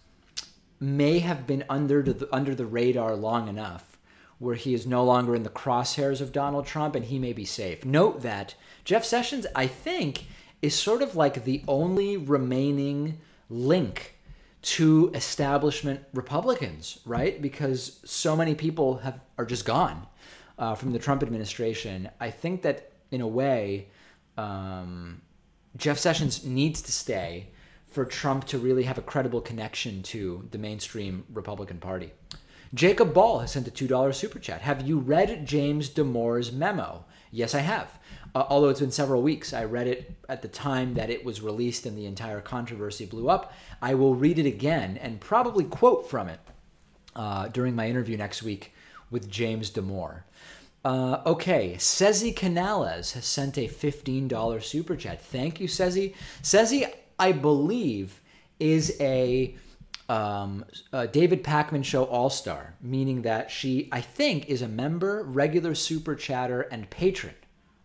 Speaker 1: may have been under the radar long enough where he is no longer in the crosshairs of Donald Trump and he may be safe. Note that Jeff Sessions, I think, is sort of like the only remaining link to establishment Republicans, right? Because so many people are just gone. From the Trump administration. I think that, in a way, Jeff Sessions needs to stay for Trump to really have a credible connection to the mainstream Republican Party. Jacob Ball has sent a $2 super chat. Have you read James Damore's memo? Yes, I have. Although it's been several weeks. I read it at the time that it was released and the entire controversy blew up. I will read it again and probably quote from it during my interview next week with James Damore. Okay, Cezi Canales has sent a $15 super chat. Thank you, Cezi. Cezi, I believe, is a David Pachman Show all-star, meaning that she, I think, is a member, regular super chatter, and patron.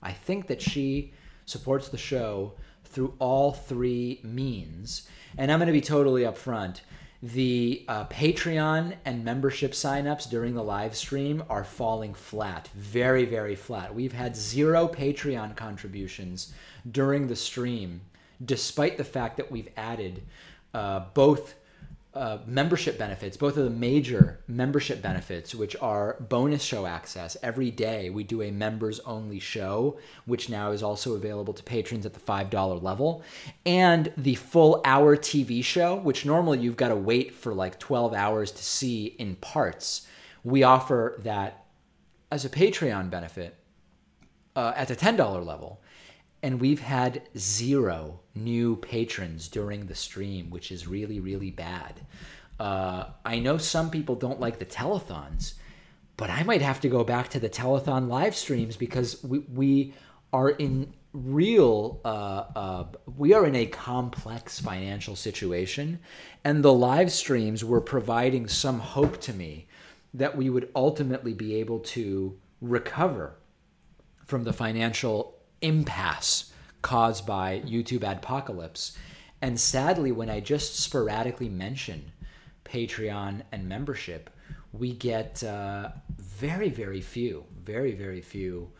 Speaker 1: I think that she supports the show through all three means. And I'm going to be totally upfront. The Patreon and membership signups during the live stream are falling flat, very, very flat. We've had 0 Patreon contributions during the stream, despite the fact that we've added both membership benefits, both of the major membership benefits, which are bonus show access. Every day we do a members only show, which now is also available to patrons at the $5 level, and the full hour TV show, which normally you've got to wait for like 12 hours to see in parts. We offer that as a Patreon benefit at the $10 level. And we've had 0 new patrons during the stream, which is really, really bad. I know some people don't like the telethons, but I might have to go back to the telethon live streams because we are in real, we are in a complex financial situation. And the live streams were providing some hope to me that we would ultimately be able to recover from the financial impasse caused by YouTube adpocalypse. And sadly, when I just sporadically mention Patreon and membership, we get very, very few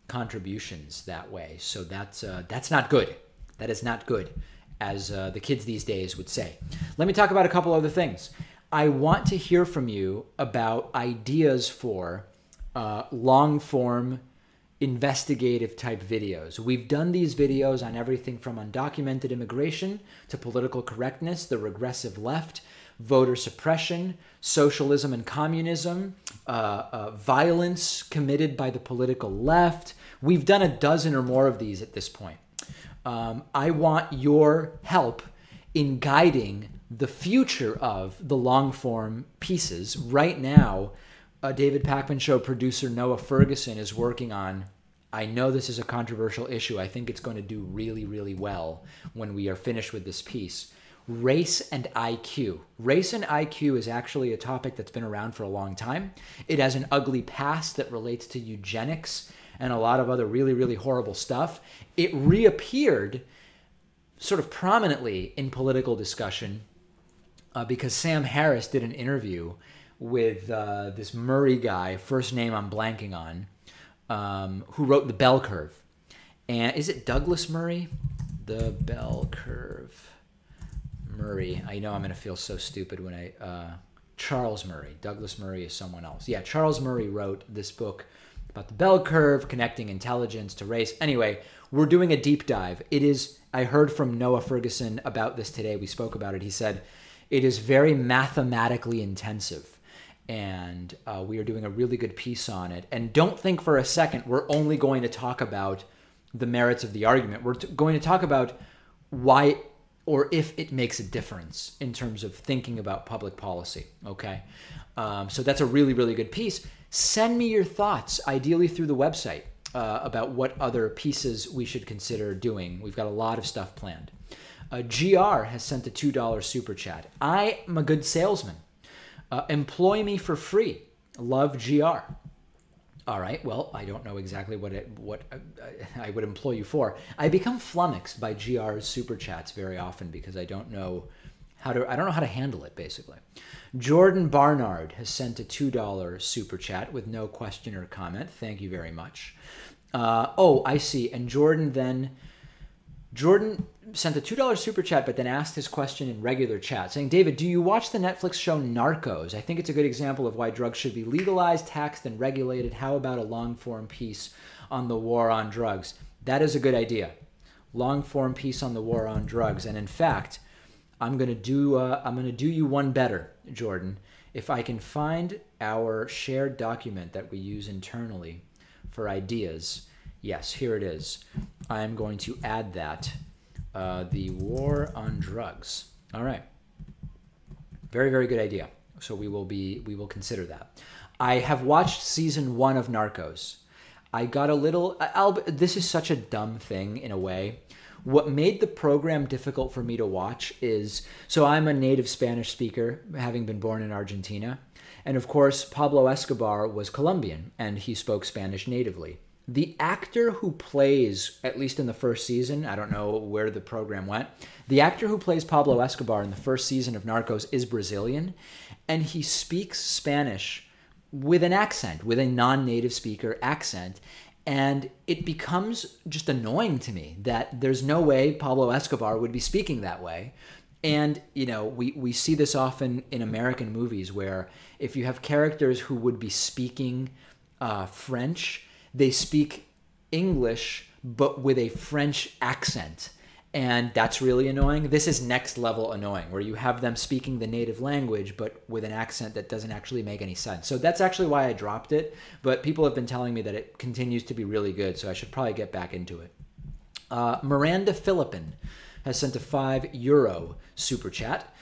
Speaker 1: contributions that way. So that's not good. That is not good, as the kids these days would say. Let me talk about a couple other things. I want to hear from you about ideas for long-form investigative type videos. We've done these videos on everything from undocumented immigration to political correctness, the regressive left, voter suppression, socialism and communism, violence committed by the political left. We've done a dozen or more of these at this point. I want your help in guiding the future of the long-form pieces. Right now, David Pakman Show producer Noah Ferguson is working on, I know this is a controversial issue, I think it's going to do really, really well when we are finished with this piece. Race and IQ. Race and IQ is actually a topic that's been around for a long time. It has an ugly past that relates to eugenics and a lot of other really, really horrible stuff. It reappeared sort of prominently in political discussion because Sam Harris did an interview with this Murray guy, first name I'm blanking on, who wrote The Bell Curve. And is it Douglas Murray? The Bell Curve. Murray. I know I'm going to feel so stupid when Charles Murray. Douglas Murray is someone else. Yeah, Charles Murray wrote this book about the bell curve, connecting intelligence to race. Anyway, we're doing a deep dive. I heard from Noah Ferguson about this today. We spoke about it. He said, it is very mathematically intensive. And we are doing a really good piece on it. And don't think for a second we're only going to talk about the merits of the argument. We're going to talk about why or if it makes a difference in terms of thinking about public policy, okay? So that's a really, really good piece. Send me your thoughts, ideally through the website, about what other pieces we should consider doing. We've got a lot of stuff planned. GR has sent a $2 super chat. I am a good salesman. Employ me for free. Love GR. All right. Well, I don't know exactly what I would employ you for. I become flummoxed by GR's super chats very often because I don't know how to handle it, basically. Jordan Barnard has sent a $2 super chat with no question or comment. Thank you very much. Oh, I see. And Jordan sent a $2 super chat, but then asked his question in regular chat, saying, David, do you watch the Netflix show Narcos? I think it's a good example of why drugs should be legalized, taxed, and regulated. How about a long-form piece on the war on drugs? That is a good idea. Long-form piece on the war on drugs. And in fact, I'm gonna do you one better, Jordan. If I can find our shared document that we use internally for ideas, yes, here it is. I am going to add that. The war on drugs. All right. Very, very good idea. So we will consider that. I have watched season 1 of Narcos. I got a little, this is such a dumb thing in a way. What made the program difficult for me to watch is, so I'm a native Spanish speaker, having been born in Argentina. And of course, Pablo Escobar was Colombian and he spoke Spanish natively. The actor who plays, at least in the first season, I don't know where the program went, the actor who plays Pablo Escobar in the first season of Narcos is Brazilian, and he speaks Spanish with an accent, with a non-native speaker accent, and it becomes just annoying to me that there's no way Pablo Escobar would be speaking that way. And, you know, we see this often in American movies where if you have characters who would be speaking French, they speak English, but with a French accent. And that's really annoying. This is next level annoying, where you have them speaking the native language, but with an accent that doesn't actually make any sense. So that's actually why I dropped it. But people have been telling me that it continues to be really good, so I should probably get back into it. Miranda Philippin has sent a €5 super chat.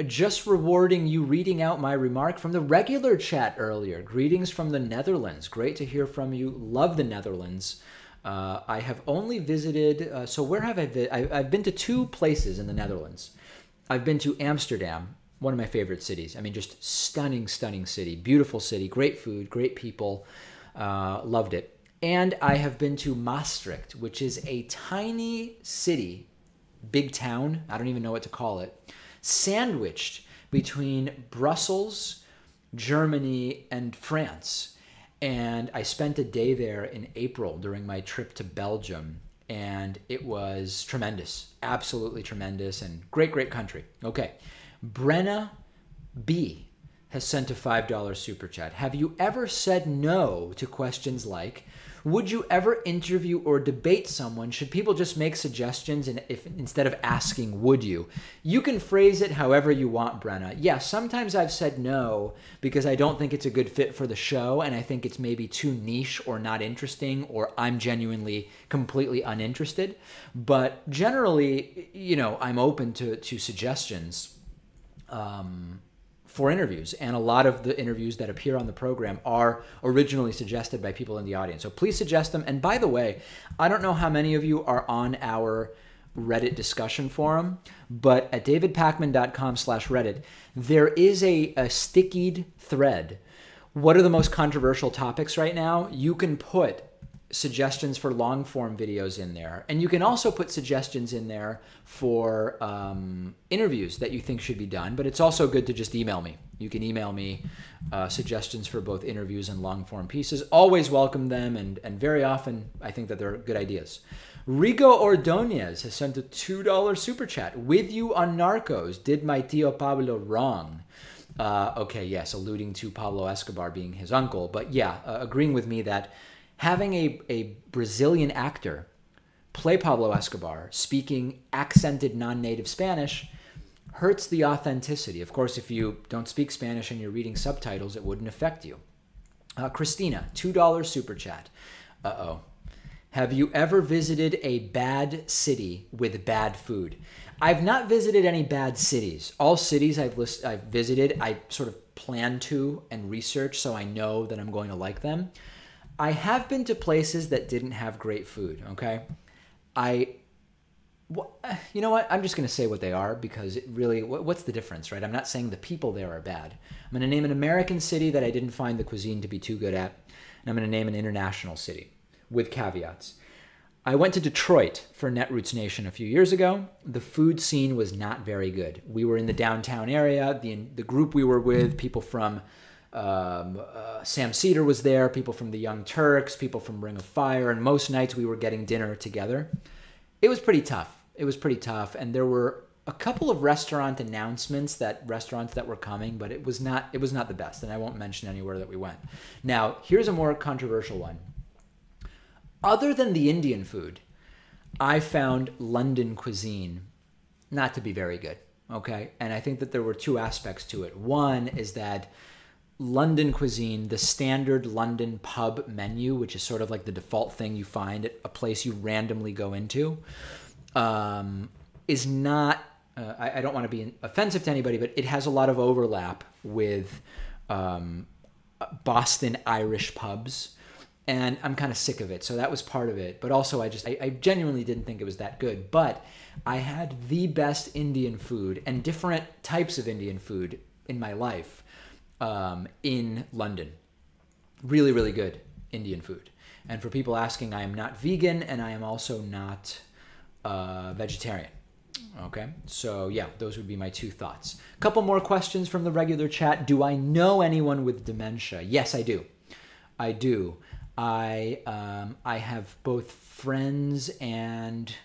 Speaker 1: Just rewarding you reading out my remark from the regular chat earlier. Greetings from the Netherlands. Great to hear from you. Love the Netherlands. I have only visited, so where have I been? I've been to 2 places in the Netherlands. I've been to Amsterdam, one of my favorite cities. I mean, just stunning, stunning city. Beautiful city, great food, great people. Loved it. And I have been to Maastricht, which is a tiny city, big town, I don't even know what to call it, sandwiched between Brussels, Germany, and France. And I spent a day there in April during my trip to Belgium, and it was tremendous, absolutely tremendous, and great, great country. Okay, Brenna B has sent a $5 super chat. Have you ever said no to questions like, would you ever interview or debate someone? Should people just make suggestions and instead of asking, would you? You can phrase it however you want, Brenna. Yeah, sometimes I've said no because I don't think it's a good fit for the show, and I think it's maybe too niche or not interesting, or I'm genuinely completely uninterested. But generally, I'm open to suggestions. For interviews, and a lot of the interviews that appear on the program are originally suggested by people in the audience. So please suggest them. And by the way, I don't know how many of you are on our Reddit discussion forum, but at davidpakman.com/Reddit, there is a stickied thread. What are the most controversial topics right now? You can put suggestions for long form videos in there. And you can also put suggestions in there for interviews that you think should be done, but it's also good to just email me. You can email me suggestions for both interviews and long form pieces. Always welcome them, and very often I think that they're good ideas. Rigo Ordonez has sent a $2 super chat. With you on Narcos, did my tío Pablo wrong? Okay, yes, alluding to Pablo Escobar being his uncle, but yeah, agreeing with me that having a Brazilian actor play Pablo Escobar speaking accented non-native Spanish hurts the authenticity. Of course, if you don't speak Spanish and you're reading subtitles, it wouldn't affect you. Christina, $2 super chat. Uh-oh. Have you ever visited a bad city with bad food? I've not visited any bad cities. All cities I've visited, I sort of plan to and research so I know that I'm going to like them. I have been to places that didn't have great food, okay? You know what? I'm just going to say what they are because it really, what's the difference, right? I'm not saying the people there are bad. I'm going to name an American city that I didn't find the cuisine to be too good at, and I'm going to name an international city with caveats. I went to Detroit for Netroots Nation a few years ago. The food scene was not very good. We were in the downtown area. The group we were with, people from Sam Cedar was there, people from the Young Turks, people from Ring of Fire, and most nights we were getting dinner together. It was pretty tough. And there were a couple of restaurant announcements restaurants that were coming, but it was not the best, and I won't mention anywhere that we went. Now, here's a more controversial one. Other than the Indian food, I found London cuisine not to be very good, okay? And I think that there were 2 aspects to it. One is that London cuisine, the standard London pub menu, which is sort of like the default thing you find at a place you randomly go into, is not, I don't want to be offensive to anybody, but it has a lot of overlap with Boston Irish pubs. And I'm kind of sick of it. So that was part of it. But also I genuinely didn't think it was that good. But I had the best Indian food and different types of Indian food in my life in London. Really, really good Indian food. And for people asking, I am not vegan and I am also not vegetarian. Okay, so yeah, those would be my 2 thoughts. A couple more questions from the regular chat. Do I know anyone with dementia? Yes, I do. I do. I have both friends and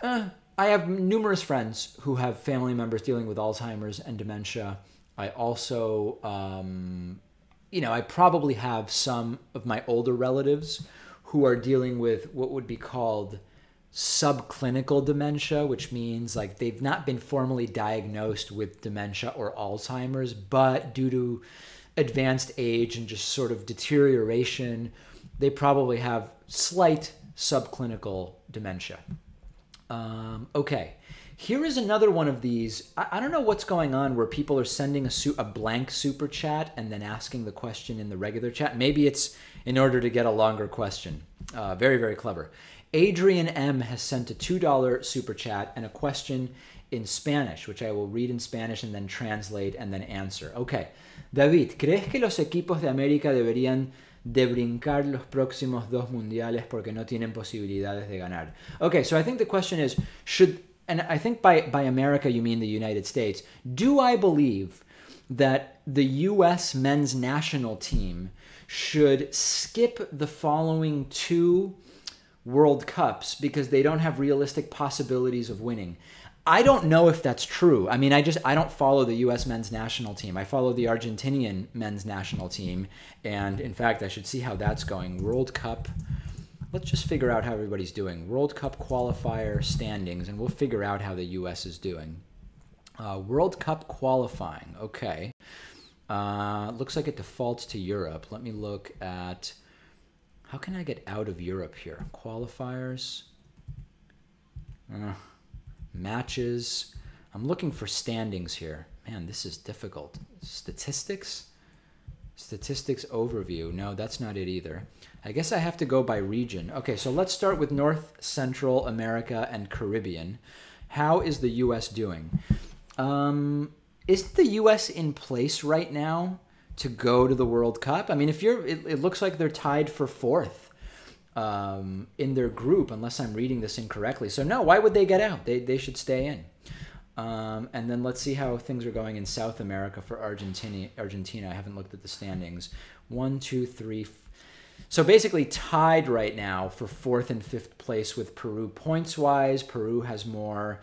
Speaker 1: I have numerous friends who have family members dealing with Alzheimer's and dementia. I also, I probably have some of my older relatives who are dealing with what would be called subclinical dementia, which means like they've not been formally diagnosed with dementia or Alzheimer's, but due to advanced age and just sort of deterioration, they probably have slight subclinical dementia. Okay, here is another one of these. I don't know what's going on where people are sending a blank super chat and then asking the question in the regular chat. Maybe it's in order to get a longer question. Very, very clever. Adrian M. has sent a $2 super chat and a question in Spanish, which I will read in Spanish and then translate and then answer. Okay. David, ¿crees que los equipos de América deberían de brincar los próximos 2 mundiales porque no tienen posibilidades de ganar? Okay, so I think the question is, and I think by America you mean the United States, do I believe that the U.S. men's national team should skip the following 2 World Cups because they don't have realistic possibilities of winning? I don't know if that's true. I mean, I don't follow the U.S. men's national team. I follow the Argentinian men's national team. And in fact, I should see how that's going. World Cup. Let's just figure out how everybody's doing. World Cup qualifier standings, and we'll figure out how the U.S. is doing. World Cup qualifying. Okay. Looks like it defaults to Europe. Let me look at... How can I get out of Europe here? Qualifiers. Matches. I'm looking for standings here. Man, this is difficult. Statistics? Statistics overview. No, that's not it either. I guess I have to go by region. Okay, so let's start with North, Central America, and Caribbean. How is the U.S. doing? Isn't the U.S. in place right now to go to the World Cup? I mean, it looks like they're tied for 4th. In their group, unless I'm reading this incorrectly. So no, why would they get out? They should stay in. And then let's see how things are going in South America for Argentina. I haven't looked at the standings. 1, 2, 3. So basically tied right now for 4th and 5th place with Peru. Points-wise, Peru has more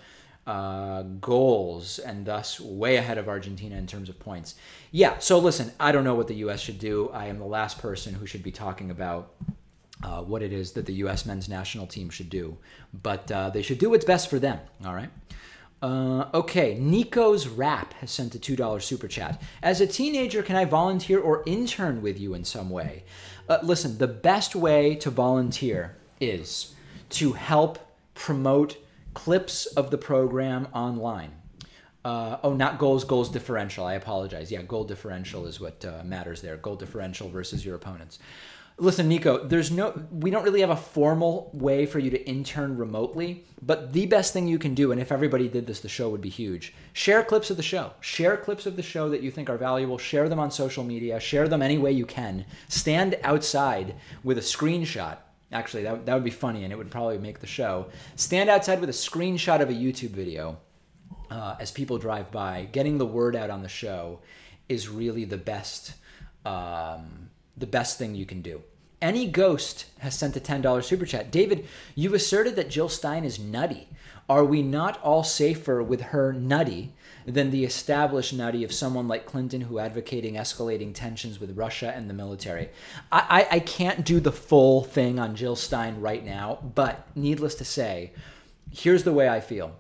Speaker 1: goals and thus way ahead of Argentina in terms of points. Yeah, so listen, I don't know what the U.S. should do. I am the last person who should be talking about what it is that the U.S. men's national team should do. But they should do what's best for them, all right? Okay, Nico's Rap has sent a $2 super chat. As a teenager, can I volunteer or intern with you in some way? Listen, the best way to volunteer is to help promote clips of the program online. Not goals, goals differential. I apologize. Yeah, goal differential is what matters there. Goal differential versus your opponents. Listen, Nico, we don't really have a formal way for you to intern remotely, but the best thing you can do, and if everybody did this, the show would be huge. Share clips of the show. Share clips of the show that you think are valuable. Share them on social media. Share them any way you can. Stand outside with a screenshot. Actually, that would be funny, and it would probably make the show. Stand outside with a screenshot of a YouTube video as people drive by. Getting the word out on the show is really the best thing you can do. Any Ghost has sent a $10 super chat. David, you've asserted that Jill Stein is nutty. Are we not all safer with her nutty than the established nutty of someone like Clinton who advocating escalating tensions with Russia and the military? I can't do the full thing on Jill Stein right now, but needless to say, here's the way I feel.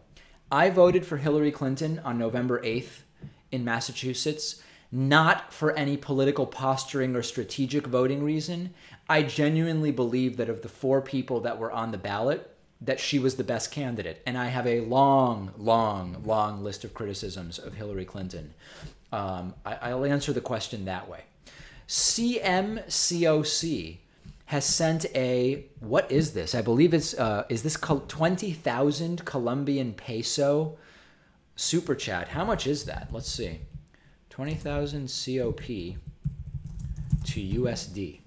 Speaker 1: I voted for Hillary Clinton on November 8th in Massachusetts, not for any political posturing or strategic voting reason. I genuinely believe that of the 4 people that were on the ballot, that she was the best candidate. And I have a long, long, long list of criticisms of Hillary Clinton. I'll answer the question that way. CMCOC has sent what is this? I believe it's, is this 20,000 Colombian peso super chat? How much is that? Let's see. 20,000 COP to USD.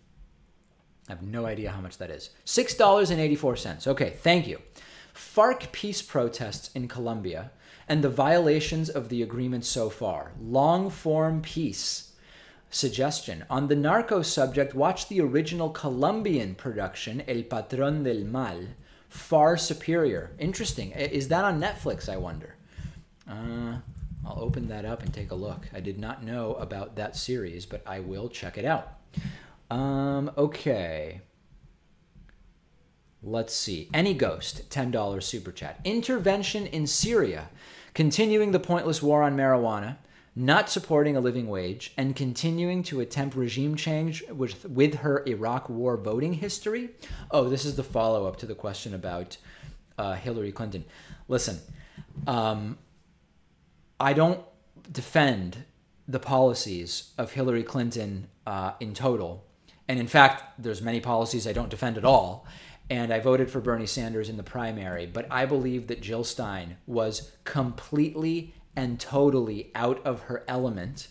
Speaker 1: I have no idea how much that is. $6.84. Okay, thank you. FARC peace protests in Colombia and the violations of the agreement so far. Long-form peace. Suggestion. On the narco subject, watch the original Colombian production, El Patrón del Mal. Far superior. Interesting. Is that on Netflix, I wonder? I'll open that up and take a look. I did not know about that series, but I will check it out. Okay. Let's see. Any Ghost, $10 super chat. Intervention in Syria, continuing the pointless war on marijuana, not supporting a living wage, and continuing to attempt regime change with her Iraq war voting history. Oh, this is the follow-up to the question about Hillary Clinton. Listen, I don't defend the policies of Hillary Clinton in total. And in fact, there's many policies I don't defend at all. And I voted for Bernie Sanders in the primary. But I believe that Jill Stein was completely and totally out of her element.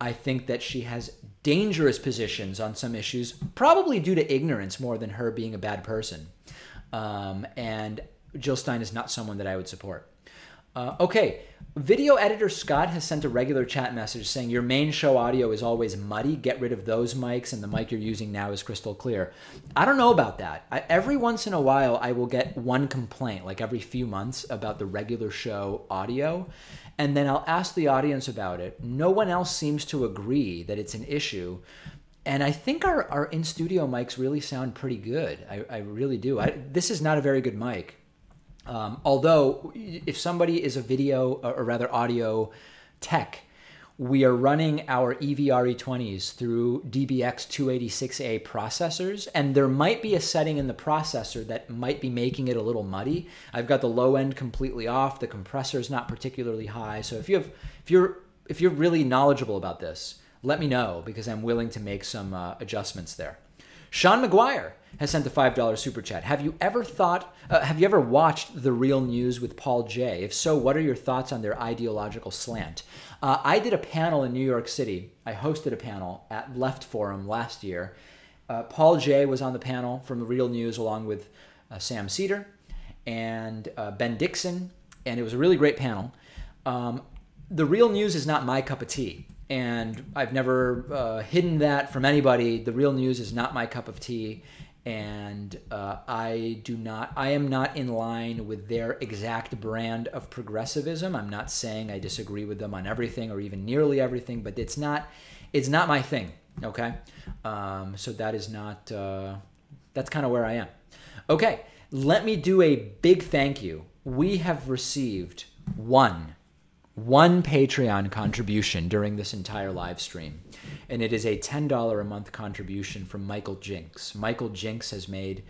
Speaker 1: I think that she has dangerous positions on some issues, probably due to ignorance more than her being a bad person. And Jill Stein is not someone that I would support. Okay, video editor Scott has sent a regular chat message saying your main show audio is always muddy. Get rid of those mics, and the mic you're using now is crystal clear. I don't know about that. Every once in a while, I will get one complaint, like every few months, about the regular show audio, and then I'll ask the audience about it. No one else seems to agree that it's an issue. And I think our in-studio mics really sound pretty good. I really do. This is not a very good mic. Although, if somebody is a video, or rather audio tech, we are running our EVRE20s through DBX286A processors, and there might be a setting in the processor that might be making it a little muddy. I've got the low end completely off. The compressor is not particularly high. So if you're really knowledgeable about this, let me know, because I'm willing to make some adjustments there. Sean McGuire has sent a $5 super chat. Have you ever watched The Real News with Paul Jay? If so, what are your thoughts on their ideological slant? I did a panel in New York City. I hosted a panel at Left Forum last year. Paul Jay was on the panel from The Real News along with Sam Cedar and Ben Dixon, and it was a really great panel. The Real News is not my cup of tea. And I've never hidden that from anybody. The Real News is not my cup of tea, and I am not in line with their exact brand of progressivism. I'm not saying I disagree with them on everything or even nearly everything, but it's not my thing. Okay, so that is not. That's kind of where I am. Okay, let me do a big thank you. We have received one Patreon contribution during this entire live stream, and it is a $10 a month contribution from Michael Jinks. Michael Jinks has made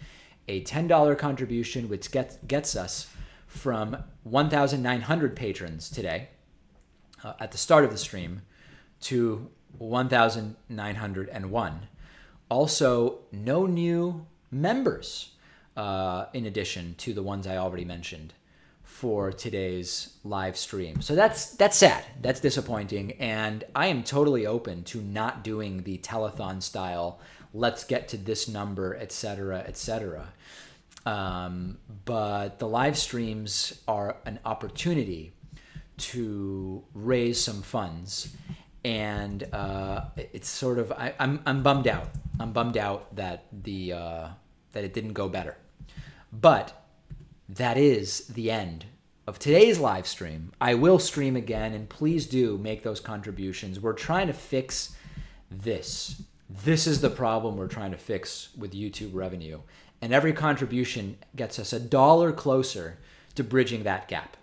Speaker 1: a $10 contribution, which gets us from 1,900 patrons today at the start of the stream to 1,901. Also, no new members in addition to the ones I already mentioned for today's live stream. So that's sad. That's disappointing. And I am totally open to not doing the telethon style, let's get to this number, etc., etc. But the live streams are an opportunity to raise some funds. And it's sort of, I'm bummed out. I'm bummed out that that it didn't go better. But that is the end of today's live stream. I will stream again, and please do make those contributions. We're trying to fix this. This is the problem we're trying to fix with YouTube revenue. And every contribution gets us $1 closer to bridging that gap.